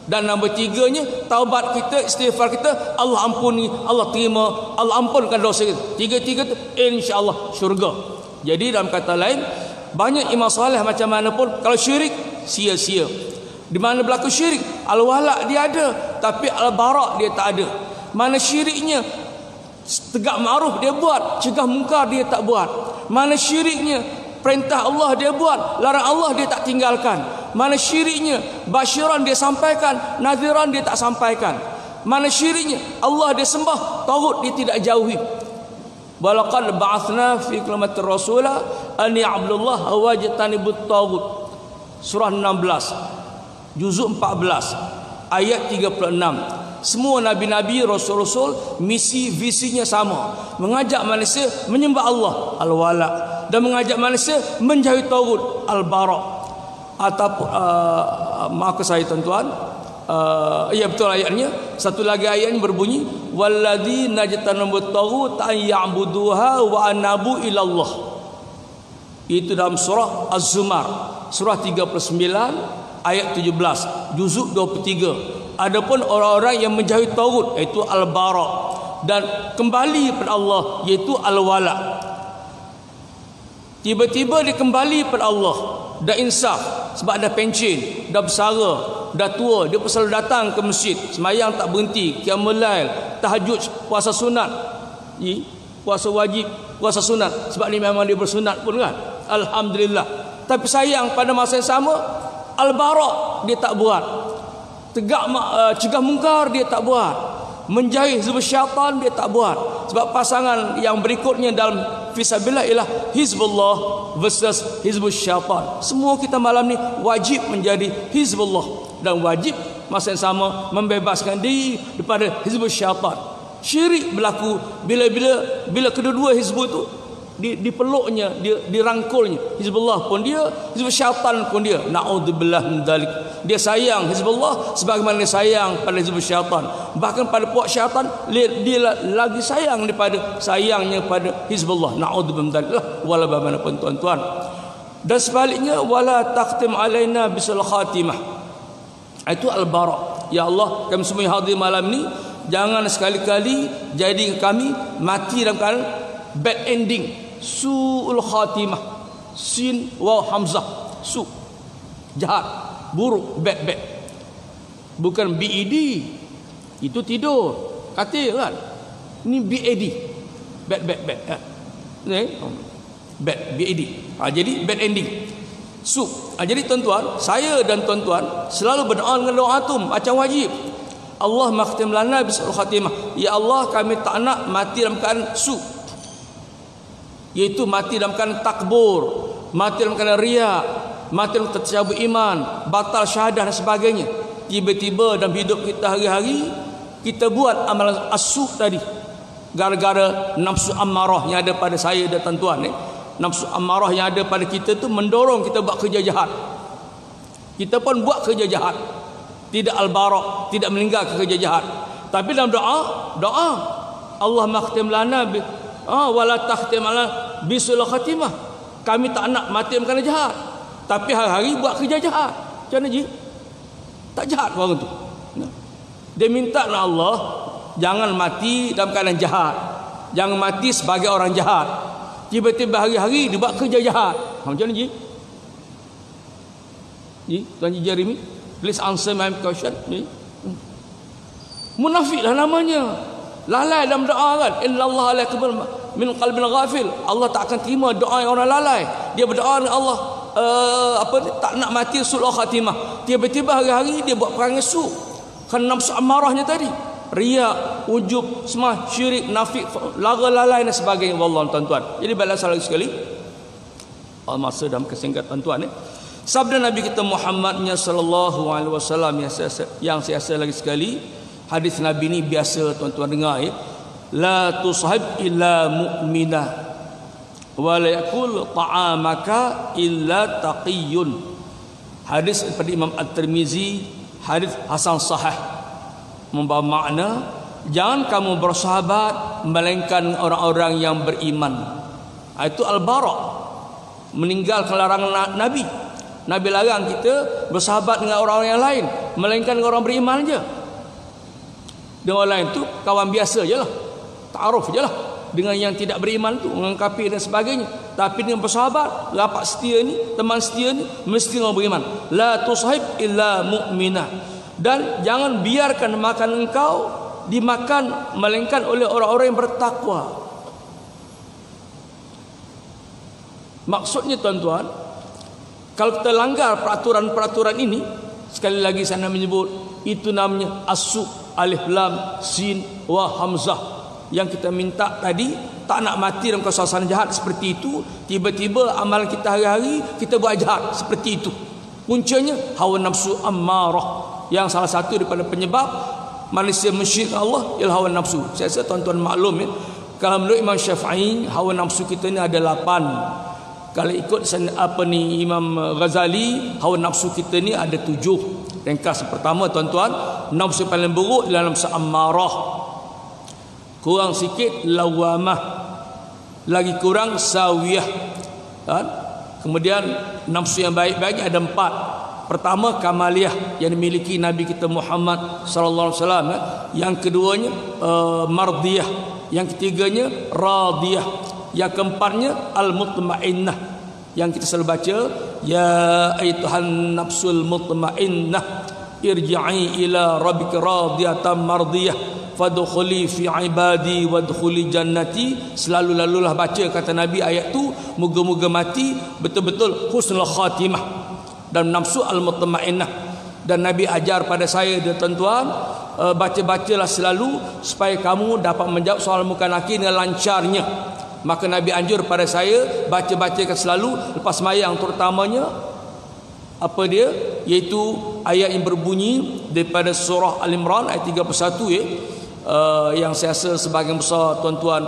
Dan nombor 3-nya, taubat kita, istighfar kita, Allah ampuni, Allah terima, Allah ampunkan dosa kita. 3-3 tu insya-Allah syurga. Jadi dalam kata lain, banyak iman soleh macam mana pun, kalau syirik sia-sia. Di mana berlaku syirik, al-wala dia ada, tapi al-bara dia tak ada. Mana syiriknya, tegak ma'ruf dia buat, cegah mungkar dia tak buat. Mana syiriknya, perintah Allah dia buat, larang Allah dia tak tinggalkan. Mana syiriknya, basyiran dia sampaikan, nadhiran dia tak sampaikan. Mana syiriknya, Allah dia sembah, taghut dia tidak jauhi. Walaqad ba'athna fi kulli rasula an ya'budullah wa yajtanibut taghut. Surah 16, juzuk 14, ayat 36. Semua nabi-nabi, rasul-rasul, misi visinya sama, mengajak manusia menyembah Allah, al-wala, dan mengajak manusia menjauhi taghut, al-bara. Ataupun maaf saya tuan-tuan, ya betul ayatnya. Satu lagi ayatnya berbunyi walladzina najtanabut taghut an ya'buduha wa anabu ilallah. Itu dalam surah Az-Zumar, surah 39 ayat 17, juzuk 23. Adapun orang-orang yang menjauhi taghut, iaitu al-bara, dan kembali kepada Allah, iaitu al-wala. Tiba-tiba dia kembali kepada Allah, dah insaf sebab dah pencen, dah bersara, dah tua, dia selalu datang ke masjid, sembahyang tak berhenti, qiyamul lail, tahajud, puasa sunat, puasa wajib, puasa sunat, sebab ni memang dia bersunat pun kan, alhamdulillah. Tapi sayang pada masa yang sama, al-bara dia tak buat, cegah mungkar dia tak buat, menjauhi hizbus syaitan dia tak buat. Sebab pasangan yang berikutnya dalam fisabilillah ialah Hizbullah versus Hizbus Syaitan. Semua kita malam ni wajib menjadi Hizbullah, dan wajib masa yang sama membebaskan diri daripada Hizbus Syaitan. Syirik berlaku bila kedua-dua hizbul itu dipeluknya, dirangkulnya. Hizbullah pun dia, Hizbus Syaitan pun dia. Na'udzubillah min dzalik. Dia sayang Hizbullah sebagaimana dia sayang pada Hizbus Syaitan. Bahkan pada puak syaitan dia lagi sayang daripada sayangnya pada Hizbullah. Na'udzubillah min dzalik. Wala bagaimanapun tuan-tuan. Dan sebaliknya, wala taqtim alaina bisul khatimah. Itu al-bara. Ya Allah, kami semua yang hadir malam ni, jangan sekali-kali jadi kami mati dalam keadaan bad ending. Su'ul khatimah, sin waw hamzah, su, jahat, buruk, bad. Bukan BED, itu tidur, katil kan. Ini BAD, bad kan? Bad, BAD. Jadi bad ending, su. Jadi tuan-tuan, saya dan tuan-tuan selalu berdoa dengan doa tu macam wajib. Allah makhtim lana bisul khatimah. Ya Allah, kami tak nak mati dalam keadaan su, iaitu mati dalam keadaan takbur, mati dalam keadaan riya, mati dalam tercabut iman, batal syahadah dan sebagainya. Tiba-tiba dalam hidup kita hari-hari kita buat amalan asyuk tadi, gara-gara nafsu ammarah yang ada pada saya dan tuan-tuan. Nafsu ammarah yang ada pada kita tu mendorong kita buat kerja jahat. Kita pun buat kerja jahat, tidak al-bara', tidak meninggalkan kerja jahat. Tapi dalam doa Allah makhtim lana wala takhtim ala bisul khatimah. Kami tak nak mati dalam keadaan jahat, tapi hari-hari buat kerja jahat. Macam mana tak jahat orang tu? Dia minta dengan Allah, jangan mati dalam keadaan jahat, jangan mati sebagai orang jahat. Tiba-tiba hari-hari dia buat kerja jahat. Macam mana Tuan Jeremy, please answer my question. Munafik lah namanya, lalai dalam doa kan. Innallaha la yaqbalu min qalbin ghafil. Allah tak akan terima doa yang orang lalai. Dia berdoa dengan Allah, tak nak mati sulul khatimah. Tiba-tiba hari-hari dia buat perangai su. Kerana nafsu amarahnya tadi, riak, ujub, semua syirik, nafik, lalai dan sebagainya. Wallah tuan-tuan. Jadi balas lagi sekali. Masa dalam kesingkat tuan-tuan sabda Nabi kita Muhammadnya sallallahu alaihi wasallam yang saya lagi sekali. Hadis Nabi ni biasa tuan-tuan dengar la tusahib illa mu'minah wa la yakul ta'amaka illa taqiyun. Hadis daripada Imam At-Tirmizi, hadis hasan sahih, membawa makna jangan kamu bersahabat melainkan orang-orang yang beriman. Itu al-bara', meninggalkan larangan Nabi. Nabi larang kita bersahabat dengan orang-orang yang lain melainkan dengan orang beriman je. Dengan orang lain tu kawan biasa je lah, ta'aruf je lah. Dengan yang tidak beriman tu, dengan kafir dan sebagainya. Tapi dengan bersahabat, rapat setia ni, teman setia ni, mesti orang beriman. La tusahib illa mu'minah. Dan jangan biarkan makan engkau dimakan melainkan oleh orang-orang yang bertakwa. Maksudnya tuan-tuan, kalau kita langgar peraturan-peraturan ini, sekali lagi saya nak menyebut, itu namanya as-su, alif lam sin wa hamzah. Yang kita minta tadi, tak nak mati dalam suasana jahat seperti itu. Tiba-tiba amalan kita hari-hari kita buat jahat seperti itu. Puncanya hawa nafsu ammarah, yang salah satu daripada penyebab manusia musyrik Allah ialah hawa nafsu. Saya rasa tuan-tuan maklum kalau menurut Imam Syafi'i, hawa nafsu kita ni ada 8. Kalau ikut Imam Ghazali, hawa nafsu kita ni ada 7. Ringkas pertama tuan-tuan, nafsu paling buruk ialah nafsu ammarah. Kurang sikit lawamah, lagi kurang sawiyah. Kemudian nafsu yang baik-baik ada 4. Pertama kamaliyah yang dimiliki Nabi kita Muhammad sallallahu alaihi wasallam. Yang keduanya mardiyah, yang ketiganya radiyah, yang keempatnya al-mutmainnah, yang kita selalu baca ya ayyatuhan nafsul mutmainnah irji'i ila rabbika radiyatan mardiyah fadkhuli fi ibadi wadkhuli jannati. Selalu lalulah baca kata Nabi ayat tu, moga-moga mati betul-betul husnul khatimah dan nafsu al-mutmainnah. Dan Nabi ajar pada saya dia tuan-tuan, baca-bacalah selalu supaya kamu dapat menjawab soal muka nakir dengan lancarnya. Maka Nabi anjur pada saya baca-bacakan selalu lepas sembahyang, terutamanya apa dia, iaitu ayat yang berbunyi daripada surah Al-Imran ayat 31 yang saya rasa sebahagian besar tuan-tuan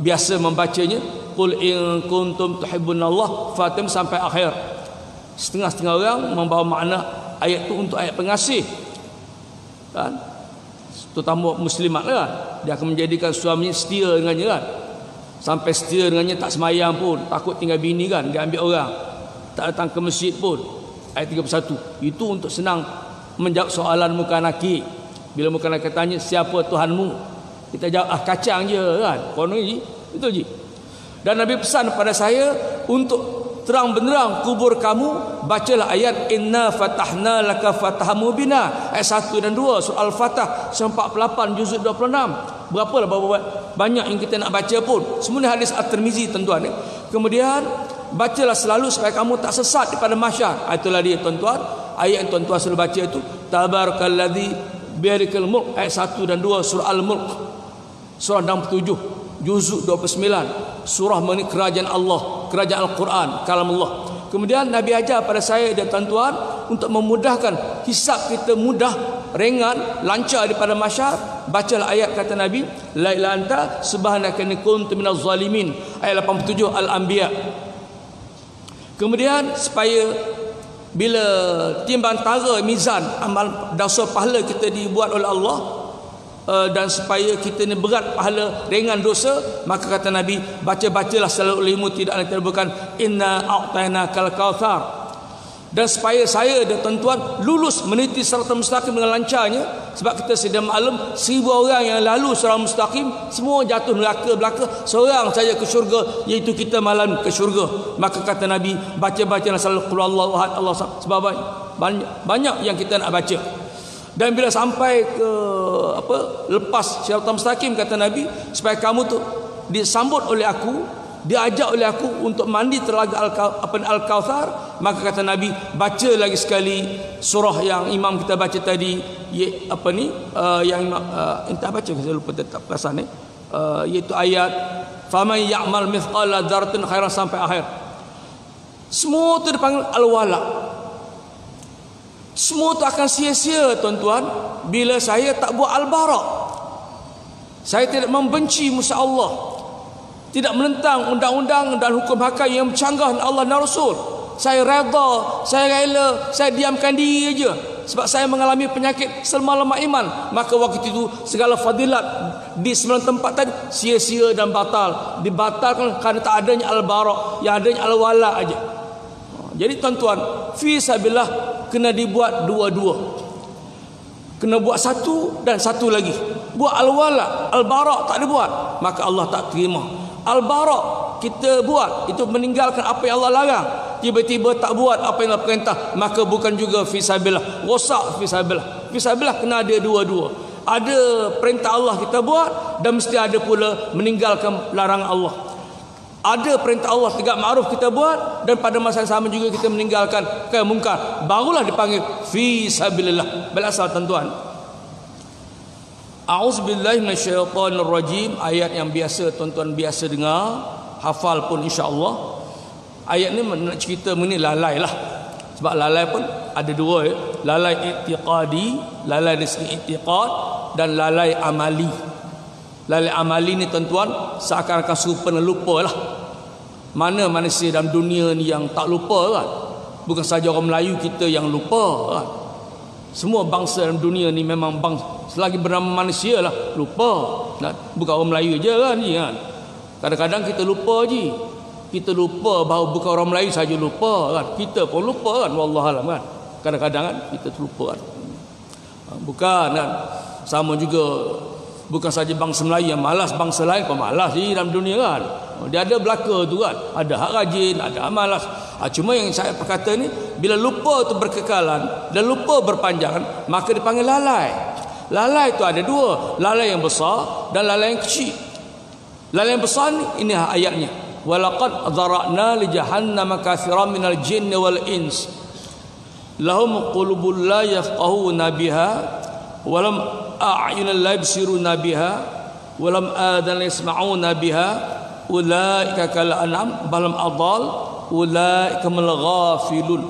biasa membacanya, qul in kuntum tuhibbunallah fatim sampai akhir. Setengah-setengah orang membawa makna ayat itu untuk ayat pengasih kan, terutama muslimat kan, dia akan menjadikan suaminya setia dengannya kan, sampai setia dengannya tak semayang pun, takut tinggal bini kan, dia ambil orang, tak datang ke masjid pun. Ayat 31 itu untuk senang menjawab soalan muka nakir. Bila muka nakir tanya siapa Tuhanmu, kita jawab kacang je kan, kono je, itu je. Dan Nabi pesan kepada saya untuk terang benderang kubur kamu, bacalah ayat inna fatahna laka fatahan mubina, ayat 1 dan 2 surah Al-Fatah 48 juzuk 26. Berapa banyak yang kita nak baca pun, semua hadis At-Tirmizi tuan-tuan. Kemudian bacalah selalu supaya kamu tak sesat daripada mahsyar. Itulah dia tuan-tuan, ayat yang tuan-tuan selalu baca itu tabarakalladzi biarikal mulk, ayat 1 dan 2 surah Al-Mulk, surah 67 juzuk 29, surah mengenai kerajaan Allah, kerajaan Al-Quran, kalam Allah. Kemudian Nabi ajar pada saya dan tuan-tuan untuk memudahkan hisab kita mudah, ringan, lancar daripada mahsyar, bacalah ayat kata Nabi la ilaha anta subhanaka inni kuntu minaz zalimin, ayat 87 Al-Anbiya. Kemudian supaya bila timbang tara mizan amal dosa pahala kita dibuat oleh Allah, dan supaya kita ni berat pahala ringan dosa, maka kata Nabi baca-bacalah selalu ilmu tidak terbukan inna a'tainakal kautsar. Dan supaya saya dan tuan-tuan lulus meniti siratal mustaqim dengan lancarnya, sebab kita sedia maklum 1000 orang yang lalu siratal mustaqim semua jatuh neraka belaka, seorang saja ke syurga, iaitu kita malam ke syurga. Maka kata Nabi baca-bacalah selalu qul huwallahu ahad, Allah sebab banyak yang kita nak baca. Dan bila sampai ke lepas siratal mustaqim kata Nabi, supaya kamu tu disambut oleh aku diajak oleh aku untuk mandi telaga Al-Kautsar, maka kata Nabi, baca lagi sekali surah yang imam kita baca tadi, yang entah baca, saya lupa tetap perasan iaitu ayat faman ya'mal mithqala dzarratin khairan sampai akhir. Semua tu dipanggil al-wala. Semua tu akan sia-sia tuan-tuan bila saya tak buat al-bara. Saya tidak membenci musa Allah, tidak menentang undang-undang dan hukum hakam yang bercanggah dengan Allah dan Rasul. Saya redha, saya rela, saya diamkan diri aja sebab saya mengalami penyakit selama-lama iman. Maka waktu itu segala fadilat di 9 tempat tadi sia-sia dan batal. Dibatalkan kerana tak adanya al-bara, yang adanya al-wala aja. Jadi tuan-tuan, fi sabilillah kena dibuat dua-dua. Kena buat satu dan satu lagi. Buat al-wala, al-bara tak dibuat, maka Allah tak terima. Al-bara kita buat, itu meninggalkan apa yang Allah larang. Tiba-tiba tak buat apa yang Allah perintah, maka bukan juga fi sabilillah, rosak fi sabilillah. Fi sabilillah kena ada dua-dua. Ada perintah Allah kita buat, dan mesti ada pula meninggalkan larangan Allah. Ada perintah Allah tegak ma'ruf kita buat, dan pada masa yang sama juga kita meninggalkan mungkar, barulah dipanggil fi sabilillah. Berasal tuan-tuan, a'udzubillahi minasyaitonirrajim, ayat yang biasa tuan-tuan biasa dengar, hafal pun insya-Allah. Ayat ni nak cerita mengenai lalai lah. Sebab lalai pun ada dua, lalai i'tiqadi, lalai dari segi i'tiqad, dan lalai amali. Lalai amali ni tuan-tuan seakan-akan serupa dan lupa lah. Mana manusia dalam dunia ni yang tak lupa kan? Bukan saja orang Melayu kita yang lupa kan? Semua bangsa dalam dunia ni memang selagi bernama manusia lah lupa. Bukan orang Melayu je kan, kan? Kadang-kadang kita lupa je. Kita lupa bahawa bukan orang Melayu saja lupa kan? Kita pun lupa kan, wallahualam kan? Kadang-kadang kan kita terlupa kan? Bukan kan? Sama juga, bukan saja bangsa Melayu yang malas, bangsa lain pun malas di dalam dunia kan. Dia ada belaka tu kan, ada hak rajin, ada malas. Cuma yang saya berkata ni, bila lupa tu berkekalan dan lupa berpanjangan, maka dipanggil lalai. Lalai tu ada dua, lalai yang besar dan lalai yang kecil. Lalai yang besar ni, ini ayatnya, walaqad dzara'na li jahannama katsiran minal jinni wal ins lahum qulubun la yafqahuna biha walam a'yunan la yabsiruna biha walam adan la yasma'una biha ulaika kal an'am balam adall ulaika mal ghafilun.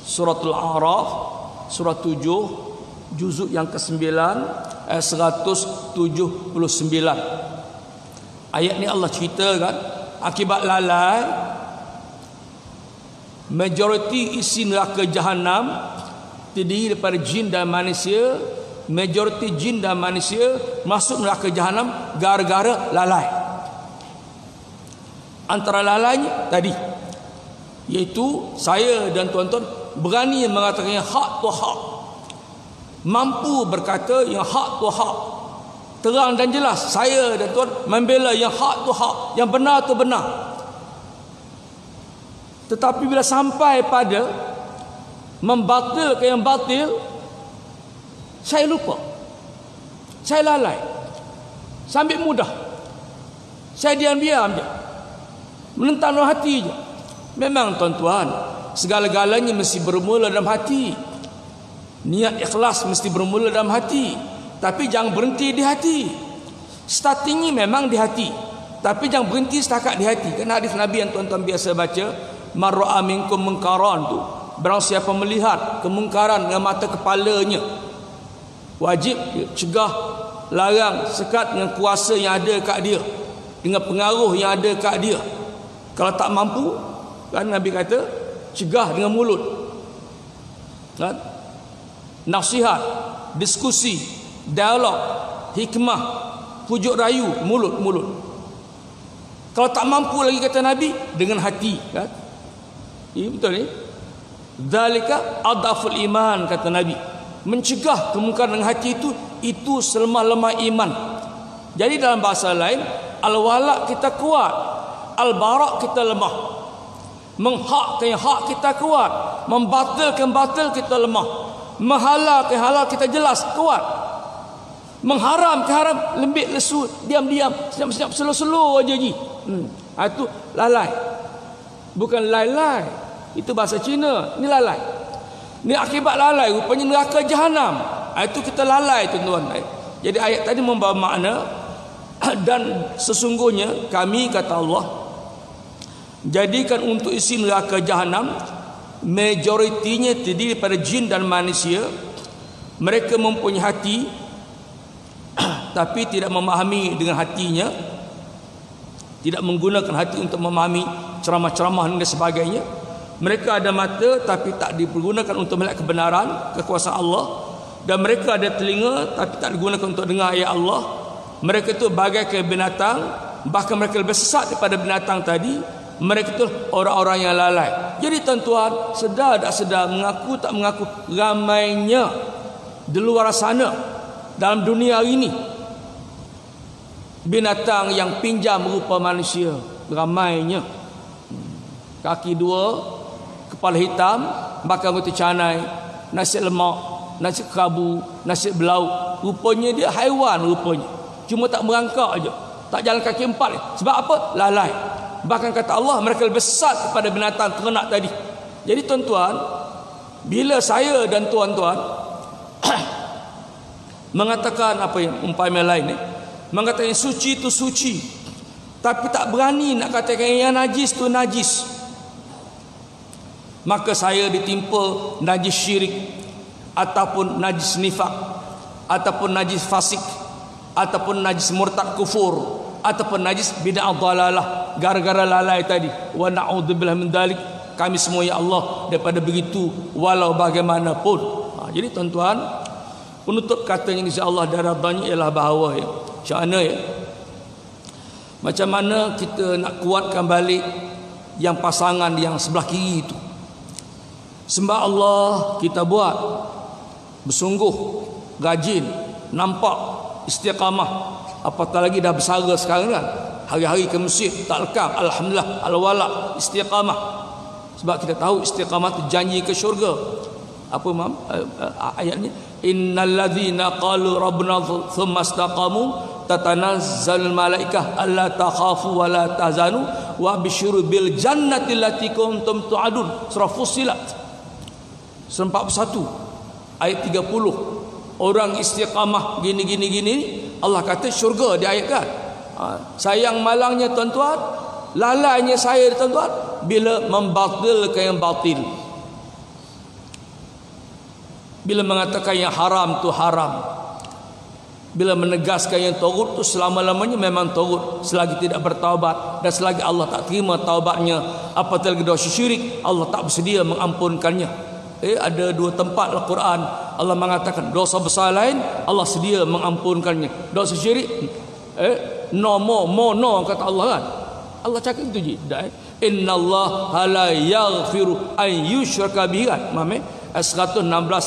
Suratul A'raf, surah 7, juzuk yang ke-9, ayat 179. Ayat ni Allah ceritakan akibat lalai, majoriti isi neraka Jahannam terdiri daripada jin dan manusia. Majoriti jin dan manusia masuk neraka Jahannam gara-gara lalai. Antara lalainya tadi, iaitu saya dan tuan-tuan berani mengatakan yang hak tu hak, mampu berkata yang hak tu hak, terang dan jelas. Saya dan tuan membela yang hak tu hak, yang benar tu benar. Tetapi bila sampai pada membatalkan yang batil, saya lupa, saya lalai, saya ambil mudah, saya diam-diam je, menentang dalam hati je. Memang tuan-tuan, segala-galanya mesti bermula dalam hati. Niat ikhlas mesti bermula dalam hati, tapi jangan berhenti di hati. Startingnya memang di hati, tapi jangan berhenti setakat di hati. Kan hadis Nabi yang tuan-tuan biasa baca, man ra'a minkum munkaran tu, barang siapa melihat kemungkaran dengan mata kepalanya, wajib cegah, larang, sekat dengan kuasa yang ada kat dia, dengan pengaruh yang ada kat dia. Kalau tak mampu, kan Nabi kata cegah dengan mulut, kan? Nasihat, diskusi, dialog, hikmah, pujuk rayu, mulut. Kalau tak mampu lagi kata Nabi, dengan hati, kan? Betul ni? Dzalika adaful iman, kata Nabi. Mencegah kemungkaran dengan hati itu selemah-lemah iman. Jadi dalam bahasa lain, al-wala kita kuat, al-bara kita lemah. Menghakkan hak kita kuat, membatalkan batil kita lemah, menghalalkan halal kita jelas kuat, mengharamkan haram lembik lesu, diam-diam, senyap-senyap, slow-slow aja ji. Itu lalai. Bukan lai-lai. Itu bahasa Cina. Ini lalai. Ini akibat lalai. Rupanya neraka jahanam. Itu kita lalai tuan-tuan. Jadi ayat tadi membawa makna. Dan sesungguhnya kami, kata Allah, jadikan untuk isi neraka jahanam majoritinya terdiri daripada jin dan manusia. Mereka mempunyai hati tapi tidak memahami dengan hatinya, tidak menggunakan hati untuk memahami ceramah-ceramah dan sebagainya. Mereka ada mata tapi tak dipergunakan untuk melihat kebenaran, kekuasaan Allah. Dan mereka ada telinga tapi tak digunakan untuk dengar ayat Allah. Mereka itu bagaikan binatang, bahkan mereka lebih sesat daripada binatang tadi. Mereka itu orang-orang yang lalai. Jadi tuan-tuan, sedar tak sedar, mengaku tak mengaku, ramainya di luar sana dalam dunia ini binatang yang pinjam rupa manusia. Ramainya. Kaki dua, kepala hitam, makan roti canai, nasi lemak, nasi kerabu, nasi belauk. Rupanya dia haiwan rupanya. Cuma tak merangkak aja, tak jalan kaki empat. Sebab apa? Lalai. Bahkan kata Allah, mereka lebih sesat kepada binatang ternak tadi. Jadi tuan-tuan, bila saya dan tuan-tuan mengatakan apa yang umpama lain mengatakan suci itu suci, tapi tak berani nak katakan yang najis itu najis, maka saya ditimpa najis syirik, ataupun najis nifak, ataupun najis fasik, ataupun najis murtad kufur, ataupun najis bid'ah dhalalah, gara-gara lalai tadi. Wa na'udzubillah min dzalik. Kami semua ya Allah daripada begitu walau bagaimanapun. Jadi tuan-tuan, penutup katanya insya-Allah darah banyak ialah bahawa macam mana macam mana kita nak kuatkan balik yang pasangan yang sebelah kiri itu. Sembah Allah kita buat bersungguh, rajin, nampak, istiqamah. Apatah lagi dah bersara sekarang kan, hari-hari ke masjid tak lekang, alhamdulillah, al-wala, istiqamah. Sebab kita tahu istiqamah itu janji ke syurga. Apa ayatnya? Innal ladzina qalu rabbuna tsumma istaqamu tatanazzalul malaikah alla takhafu wa la tahzanu wa abshiru bil jannati allati kuntum tu'adun. Surah Fussilat 41 ayat 30. Orang istiqamah gini Allah kata syurga diayatkan. Sayang malangnya tuan-tuan, lalainya saya tuan-tuan bila membatilkan yang batil, bila mengatakan yang haram tu haram, bila menegaskan yang tagut tu selama-lamanya memang tagut selagi tidak bertaubat, dan selagi Allah tak terima taubatnya apatah lagi dosa syirik, Allah tak bersedia mengampunkannya. Ada dua tempat Al-Quran Allah mengatakan dosa besar lain Allah sedia mengampunkannya, dosa syirik no kata Allah kan. Allah cakap itu je. Innallaha la yaghfiru an yushraka bihi. 116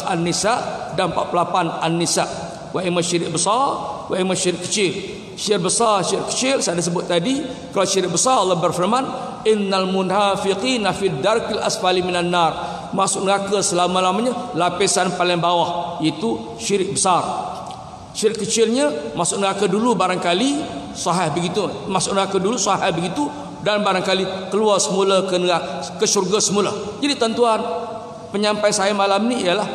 An-Nisa dan 48 An-Nisa. Wa imma syirik besar, wa imma syirik kecil. Syirik besar, syirik kecil saya dah sebut tadi. Kalau syirik besar Allah berfirman, innal munafiqina fid darkil asfali minan nar. Masuk neraka selama-lamanya lapisan paling bawah. Itu syirik besar. Syirik kecilnya masuk neraka dulu barangkali sahih begitu, masuk neraka dulu sahih begitu, dan barangkali keluar semula ke syurga semula. Jadi tuan-tuan, penyampai saya malam ni ialah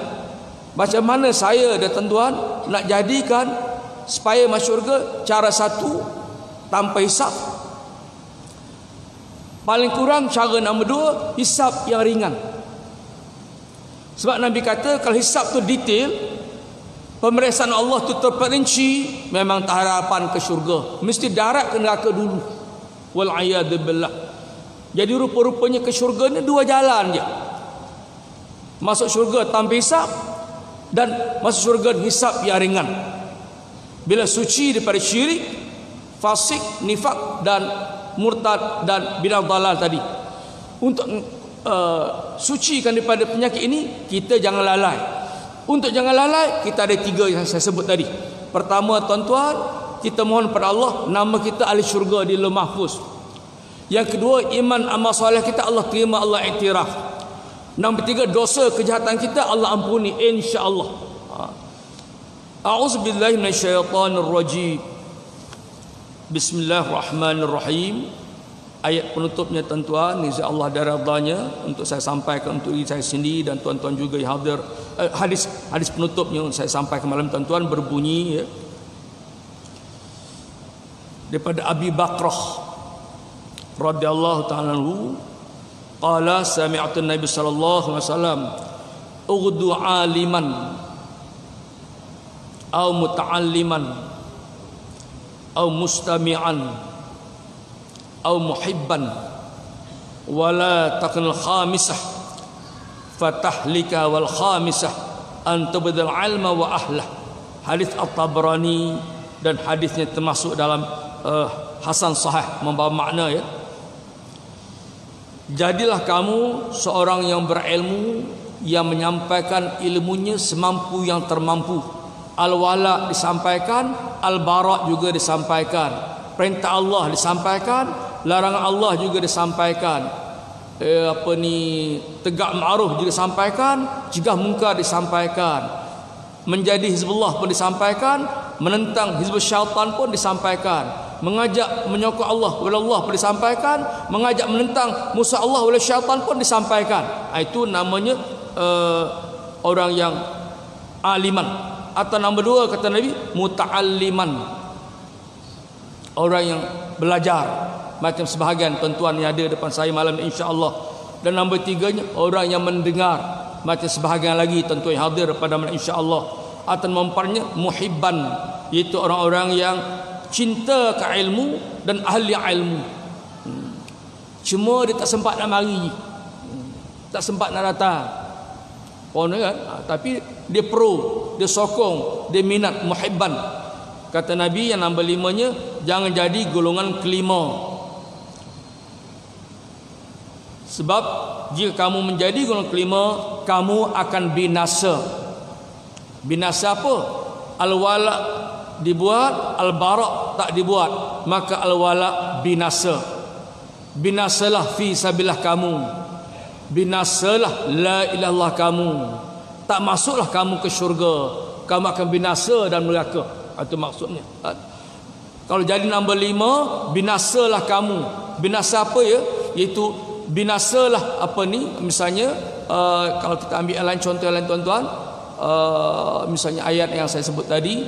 macam mana saya dan tuan-tuan nak jadikan supaya masuk syurga. Cara satu, tanpa hisap. Paling kurang cara nombor dua, hisap yang ringan. Sebab Nabi kata kalau hisap tu detail, pemeriksaan Allah tu terperinci, memang tak harapan ke syurga, mesti darat ke neraka dulu. Wal'iyadu billah. Jadi rupa-rupanya ke syurga ni dua jalan je. Masuk syurga tanpa hisap, dan masuk syurga hisap yang ringan. Bila suci daripada syirik, fasik, nifak dan murtad dan bid'ah dalal tadi. Untuk sucikan daripada penyakit ini, kita jangan lalai. Untuk jangan lalai, kita ada tiga yang saya sebut tadi. Pertama tuan-tuan, kita mohon pada Allah nama kita ahli syurga di Lauh Mahfuz. Yang kedua, iman amal soleh kita Allah terima, Allah iktiraf. Nombor tiga, dosa kejahatan kita Allah ampuni insya-Allah. A'udzubillahi minasyaitonirrajim. Bismillahirrahmanirrahim. ayat penutupnya tuan-tuan, insya-Allah dari radanya untuk saya sampaikan untuk diri saya sendiri dan tuan-tuan juga yang hadir. Hadis penutupnya saya sampaikan malam tuan-tuan berbunyi, ya, daripada Abi Bakrah radhiyallahu ta'ala anhu, qala sami'tu Nabi sallallahu alaihi wasallam ughdu aliman aw muta'alliman aw mustami'an aw muhibban wala taqnal khamisah fatahlika wal khamisah an tubdil ilma wa ahlah. Hadis At-Tabrani dan hadisnya termasuk dalam Hasan Sahih, membawa makna, ya. Jadilah kamu seorang yang berilmu, yang menyampaikan ilmunya semampu yang termampu. Al-wala disampaikan, al-bara juga disampaikan. Perintah Allah disampaikan, larangan Allah juga disampaikan. Tegak ma'ruf juga disampaikan, cegah mungkar disampaikan. Menjadi Hizbullah pun disampaikan, menentang Hizbul Syaitan pun disampaikan, mengajak menyokong Allah kepada Allah pun disampaikan, mengajak menentang musuh Allah oleh syaitan pun disampaikan. Itu namanya orang yang aliman. Atau nombor dua kata Nabi, muta'alliman, orang yang belajar, macam sebahagian tuan-tuan yang ada depan saya malam ini, insya-Allah. Dan nombor tiganya, orang yang mendengar, macam sebahagian lagi tuan-tuan yang hadir pada malam insya-Allah. Atau mempernya muhibban, iaitu orang-orang yang cinta ke ilmu dan ahli ilmu. Cuma dia tak sempat nak mari, tak sempat nak datang, kan? Tapi dia pro, dia sokong, dia minat, muhibban. Kata Nabi yang nombor 5-nya, jangan jadi golongan kelima. Sebab jika kamu menjadi golongan kelima, kamu akan binasa. Binasa apa? Al-wala dibuat, al-bara tak dibuat, maka al-wala binasa. Binasalah fi sabilillah kamu, binasalah la ilaha illallah kamu, tak masuklah kamu ke syurga, kamu akan binasa dan neraka. Itu maksudnya. Kalau jadi nombor 5, binasalah kamu. Binasa apa, ya? Iaitu binasalah misalnya kalau kita ambil lain contoh lain tuan-tuan, misalnya ayat yang saya sebut tadi,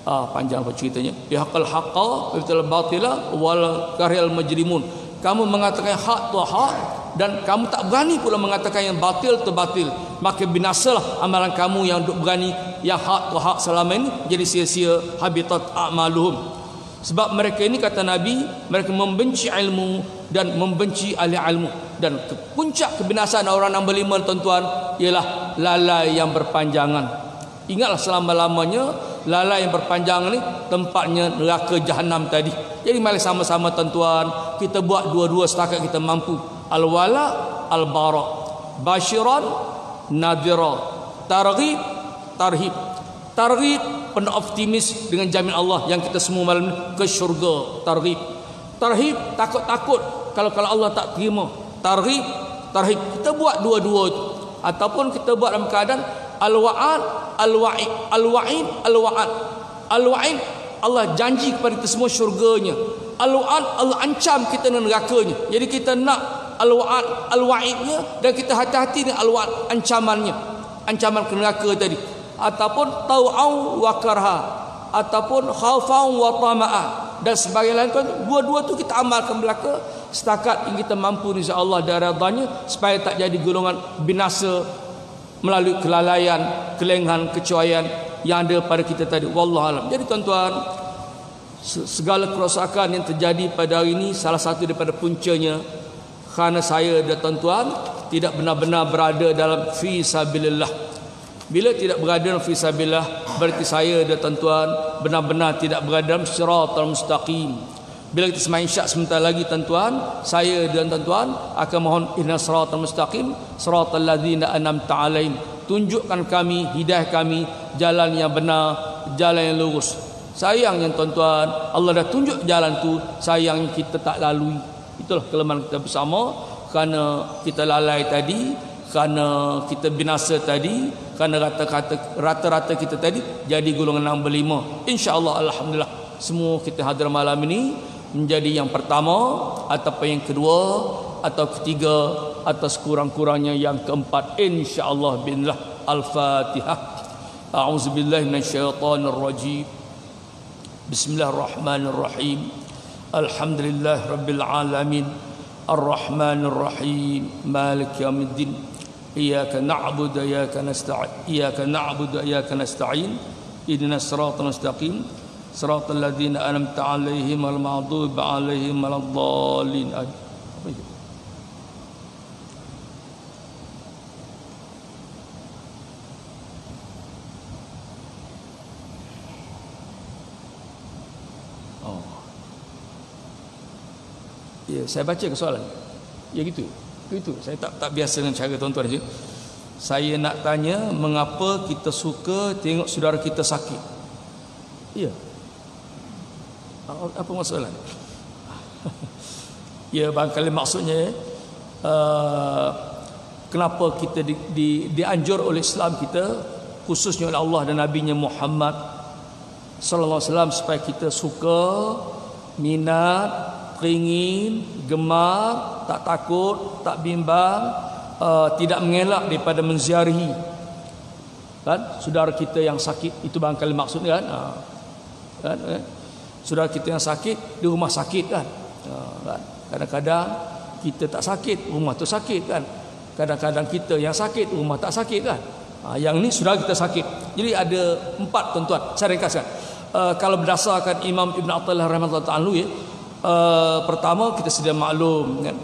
panjang apa ceritanya, yahqal haqqa wa batila wal karihal majrimun. Kamu mengatakan hak tu hak dan kamu tak berani pula mengatakan yang batil tu batil, maka binasalah amalan kamu yang duk berani yang hak tu hak selama ini, jadi sia-sia, habitat a'maluhum. Sebab mereka ini kata Nabi, mereka membenci ilmu dan membenci ahli ilmu. Dan puncak kebinasaan orang nombor 5 tuan-tuan ialah lalai yang berpanjangan. Ingatlah selama-lamanya lalai yang berpanjangan ni tempatnya neraka jahanam tadi. Jadi mari sama-sama tuan-tuan kita buat dua-dua setakat kita mampu. Al-wala al-bara, basyiran nadhira, targhib tarhib. Targhib penuh optimis dengan jamin Allah yang kita semua malam ke syurga. Targhib. Tarhib takut-takut kalau Allah tak terima. Targhib tarhib. Kita buat dua-dua itu. Ataupun kita buat dalam keadaan al-wa'ad al-wa'id. Al-wa'id al-wa'ad. Al-wa'id Allah janji kepada kita semua syurganya. Al-wa'ad Allah ancam kita dengan nerakanya. Jadi kita nak al-wa'ad al-wa'idnya dan kita hati-hati dengan al-wa'ad ancamannya. Ancaman ke neraka tadi. Ataupun tau'au wa karha, ataupun khaufan wa tama'a dan sebagainya. Dua-dua tu kita amalkan belaka setakat yang kita mampu insya-Allah dari redanya, supaya tak jadi golongan binasa melalui kelalaian, kelengahan, kecuaian yang ada pada kita tadi. Wallahu alam. Jadi tuan-tuan, segala kerosakan yang terjadi pada hari ini salah satu daripada puncanya kerana saya dan tuan-tuan tidak benar-benar berada dalam fi sabilillah. Bila tidak berada dalam fi sabilillah, berarti saya dan tuan-tuan benar-benar tidak berada dalam siratal mustaqim. Bila kita semain syak sebentar lagi tuan-tuan, saya dan tuan-tuan akan mohon ihdinas siratal mustaqim, siratal ladzina an'amta alaihim. Tunjukkan kami, hidayah kami jalan yang benar, jalan yang lurus. Sayangnya tuan-tuan, Allah dah tunjuk jalan tu, sayangnya kita tak lalui. Itulah kelemahan kita bersama, kerana kita lalai tadi, kerana kita binasa tadi, kerana rata-rata kita tadi jadi golongan nombor 5. Insya-Allah, alhamdulillah, semua kita hadir malam ini menjadi yang pertama ataupun yang kedua atau ketiga atau sekurang-kurangnya yang keempat, insya-Allah binlah. Al-Fatihah. A'udzubillahi minasyaitonirrajim. Bismillahirrahmanirrahim. Alhamdulillahirabbil alamin. Ar-Rahmanir-Rahim. Maliki yaumiddin. Iyyaka na'budu wa iyyaka nasta'in. Iyyaka na'budu wa iyyaka nasta'in. Ihdinas siratal mustaqim. Siratal ladzina an'amta 'alaihim wal maghdubi 'alaihim waladdallin. Apa itu? Oh. Ya, saya baca ke soalan. Ya gitu. Itu saya tak biasa dengan cara tuan-tuan je. Saya nak tanya, mengapa kita suka tengok saudara kita sakit? Ya. Apa masalah? Ya, barangkali maksudnya kenapa kita dianjur oleh Islam kita, khususnya oleh Allah dan Nabi-Nya Muhammad sallallahu alaihi wasallam, supaya kita suka, minat, teringin, gemar, tak takut, tak bimbang, tidak mengelak daripada menziarahi kan saudara kita yang sakit. Itu barangkali maksudnya kan, saudara kita yang sakit di rumah sakit kan. Kadang-kadang kita tak sakit, rumah tu sakit kan. Kadang-kadang kita yang sakit, rumah tak sakit kan. Yang ni saudara kita sakit. Jadi ada 4 tuan-tuan. Saya ringkaskan. Kalau berdasarkan Imam Ibn Athaillah rahimahullah ta'ala ya, pertama kita sedia maklum kan,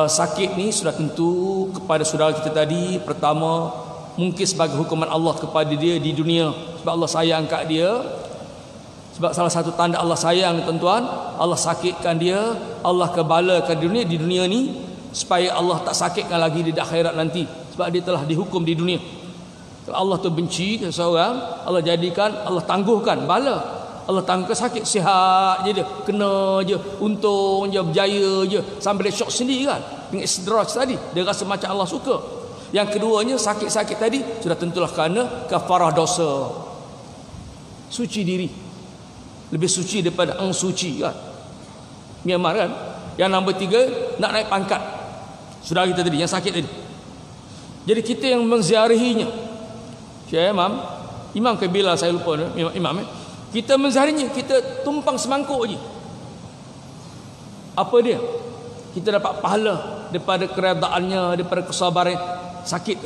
sakit ni sudah tentu kepada saudara kita tadi. Pertama, mungkin sebagai hukuman Allah kepada dia di dunia, sebab Allah sayang kat dia. Sebab salah satu tanda Allah sayang tuan-tuan, Allah sakitkan dia, Allah kebalakan di dunia ni, supaya Allah tak sakitkan lagi di akhirat nanti, sebab dia telah dihukum di dunia. Kalau Allah tu benci seseorang, Allah jadikan, Allah tangguhkan bala, Allah tangguhkan sakit, sihat je dia, kena je, untung je, berjaya je, sampai dia syok sendiri kan, dengan istidraj tadi, dia rasa macam Allah suka. Yang keduanya, sakit-sakit tadi sudah tentulah kerana kafarah dosa, suci diri, lebih suci daripada suci kan, Myanmar kan. Yang nombor 3, nak naik pangkat saudara kita tadi yang sakit tadi. Jadi kita yang menziarahinya, Syekh Imam ke bila saya lupa Imam kita menziarahinya, kita tumpang semangkuk je. Apa dia? Kita dapat pahala daripada keredaannya, daripada kesabaran sakit.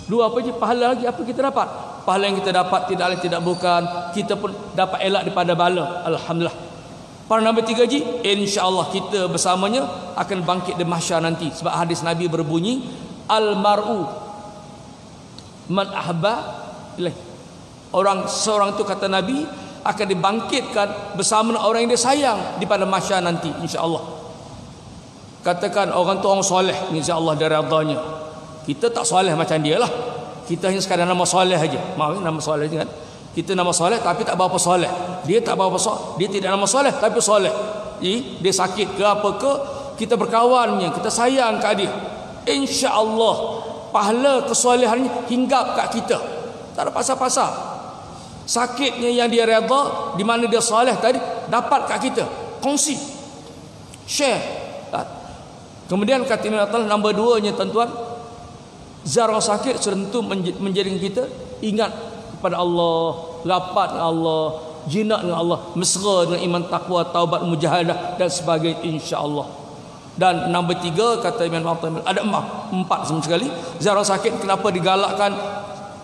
Dua apa je pahala lagi, apa kita dapat? Pahala yang kita dapat tidak lain tidak bukan, kita pun dapat elak daripada bala. Alhamdulillah. Pada nombor 3 ji, insya-Allah kita bersamanya akan bangkit di mahsyar nanti. Sebab hadis Nabi berbunyi, al-mar'u man ahba ilaih. Seorang itu kata Nabi akan dibangkitkan bersama orang yang dia sayang di pada mahsyar nanti, insya-Allah. Katakan orang tu orang soleh, insya-Allah dari redanya. Kita tak soleh macam dia lah. Kita hanya sekadar nama soleh aja. Maaf, nama soleh je kan. Kita nama soleh tapi tak berapa soleh. Dia tak berapa soleh. Dia tidak nama soleh tapi soleh. Jadi dia sakit ke apa ke, kita berkawannya, kita sayang kat dia, insya-Allah pahala kesolehannya hinggap kat kita. Tak ada pasal-pasal. Sakitnya yang dia redha, di mana dia soleh tadi, dapat kat kita. Kongsi, share. Kemudian kata Imam Athaillah, nombor 2-nya tuan-tuan, ziarah sakit tentu menjadikan kita ingat kepada Allah, rapat dengan Allah, jinak dengan Allah, mesra dengan iman, takwa, taubat, mujahadah dan sebagainya, insya-Allah. Dan nombor 3 kata Imam Athaillah, ada 4 sama sekali. Ziarah sakit kenapa digalakkan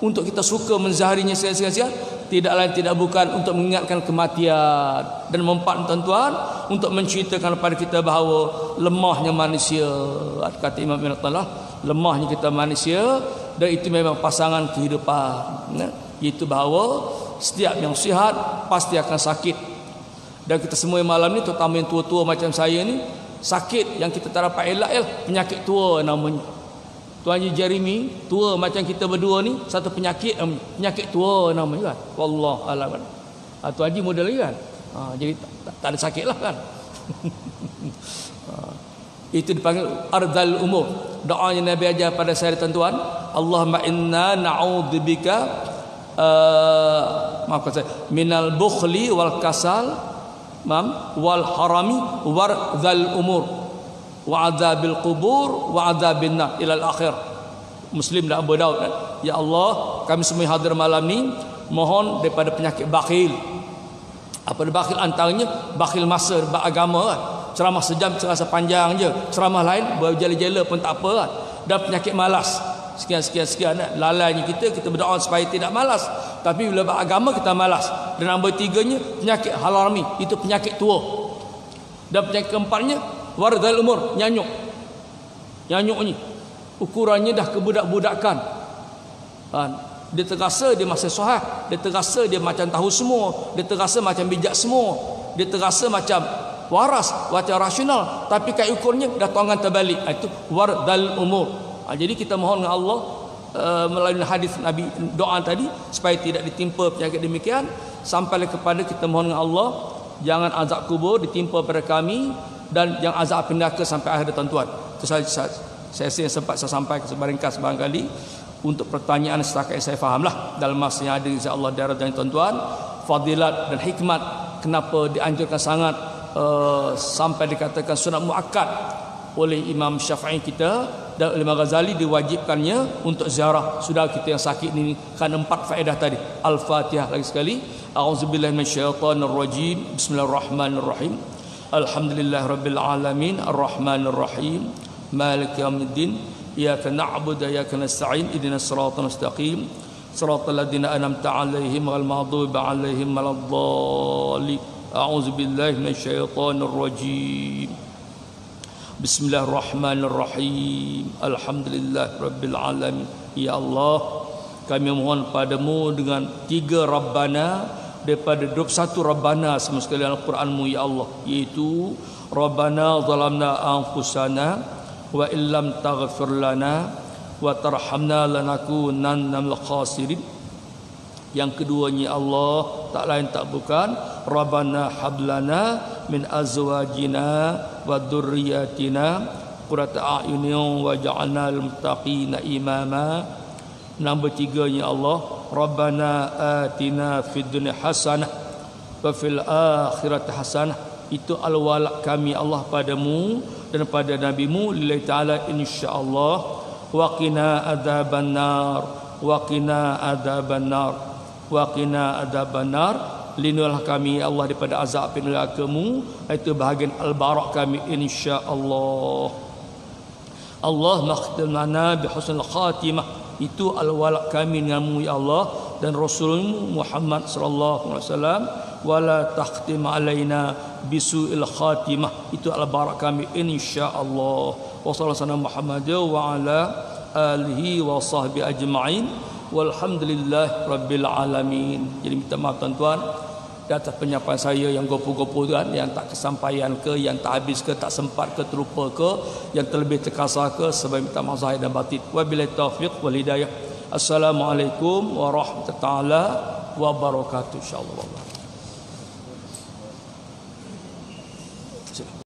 untuk kita suka menzahirinya sekali-sekali? Tidak lain tidak bukan untuk mengingatkan kematian, dan mempat tuan-tuan untuk menceritakan kepada kita bahawa lemahnya manusia. Kata Imam Ibn Athaillah, lemahnya kita manusia, dan itu memang pasangan kehidupan. Iaitu bahawa setiap yang sihat pasti akan sakit. Dan kita semua malam ni, terutama yang tua-tua macam saya ni, sakit yang kita tak dapat elak penyakit tua namanya. Tuan Haji Jeremy tua macam kita berdua ni, satu penyakit tua namanya kan. Wallahu a'lam. Tuan Haji muda lagi kan. Jadi tak ada sakit lah kan. Itu dipanggil ardal umur. Doa yang Nabi ajar pada saya tuan-tuan, Allahumma inna na'udzubika maafkan saya, minal bukhli wal kasal wal harami war dzal umur wa adzabil qubur wa adzabin nar ila al-akhir. Muslim dan Abu Daud. Ya Allah, kami semua hadir malam ni mohon daripada penyakit bakhil. Apa dia bakhil? Antaranya bakhil masa beragama kan. Ceramah sejam terasa panjang je, ceramah lain berjela-jela pun tak apa kan. Dan penyakit malas, sekian lalainya kita berdoa supaya tidak malas, tapi bila beragama kita malas. Dan nombor tiganya penyakit halarmi, itu penyakit tua. Dan penyakit keempatnya wardal umur, nyanyuk ni ukurannya dah kebudak-budakan kan. Dia terasa dia masih sohat, dia terasa dia macam tahu semua, dia terasa macam bijak semua, dia terasa macam waras, macam rasional, tapi kai ukurnya dah tuangan terbalik. Itu wardal umur. Jadi kita mohon dengan Allah melalui hadis Nabi doa tadi supaya tidak ditimpa penyakit demikian, sampai kepada kita mohon dengan Allah jangan azab kubur ditimpa pada kami, dan yang azab api neraka sampai akhir tuan-tuan. Itu saya sempat saya sampaikan sebaringkas barangkali untuk pertanyaan setakat yang saya fahamlah dalam masa yang ada insya-Allah darah dan tuan-tuan, fadilat dan hikmat kenapa dianjurkan sangat sampai dikatakan sunat muakkad oleh Imam Syafi'i kita dan Imam Ghazali diwajibkannya untuk ziarah saudara kita yang sakit ini kerana 4 faedah tadi. Al-Fatihah lagi sekali. A'udzubillahi minasyaitonirrajim. Bismillahirrahmanirrahim. Alhamdulillahirabbil alamin arrahmanir rahim maliki yaumiddin iyyaka na'budu wa iyyaka nasta'in ihdinas siratal mustaqim siratal ladzina an'amta 'alaihim ghairil maghdubi 'alaihim waladdallin. A'udzubillahi minasyaitonirrajim. Bismillahirrahmanirrahim. Alhamdulillahirabbil alamin. Ya Allah, kami mohon padamu dengan 3 Rabbana daripada 21 Rabbana semua sekalian Al-Quranmu ya Allah, iaitu Rabbana zalamna anfusana wa illam taghfir lana wa tarhamna lanakunanna minal khasirin. Yang keduanya Allah tak lain tak bukan Rabbana hablana min azwajina wa dzurriyyatina qurrata a'yunin waj'alna lil muttaqina imama. Nombor 3 ya Allah, Rabbana atina fid dunya hasanah wa fil akhirati hasanah. Itu al-wala kami Allah padamu dan pada nabimu lillahi ta'ala insyaallah. Wa qina adzabannar wa qina adzabannar wa qina adzabannar. Lindungilah kami Allah daripada azab neraka-Mu. Itu bahagian al-barak kami insyaallah. Allah makhtim lana bi husnul khatimah. Itu al-wala kami denganmu ya Allah dan Rasulmu Muhammad sallallahu alaihi wasallam. Wala takhtim alaina bisu'il khatimah. Itu al-barak kami insyaallah. Wa sallallahu Muhammad wa ala alihi wa sahbihi ajma'in. Walhamdulillah rabbil alamin. Jadi minta maaf tuan-tuan di atas penyampaian saya yang gopo-gopo tu kan, yang tak kesampaian ke, yang tak habis ke, tak sempat ke, terlupa ke, yang terlebih terkasar ke, sebab minta maaf zahir dan batin. Wabillahi taufiq wal hidayah. Assalamualaikum warahmatullahi wabarakatuh. Insyaallah.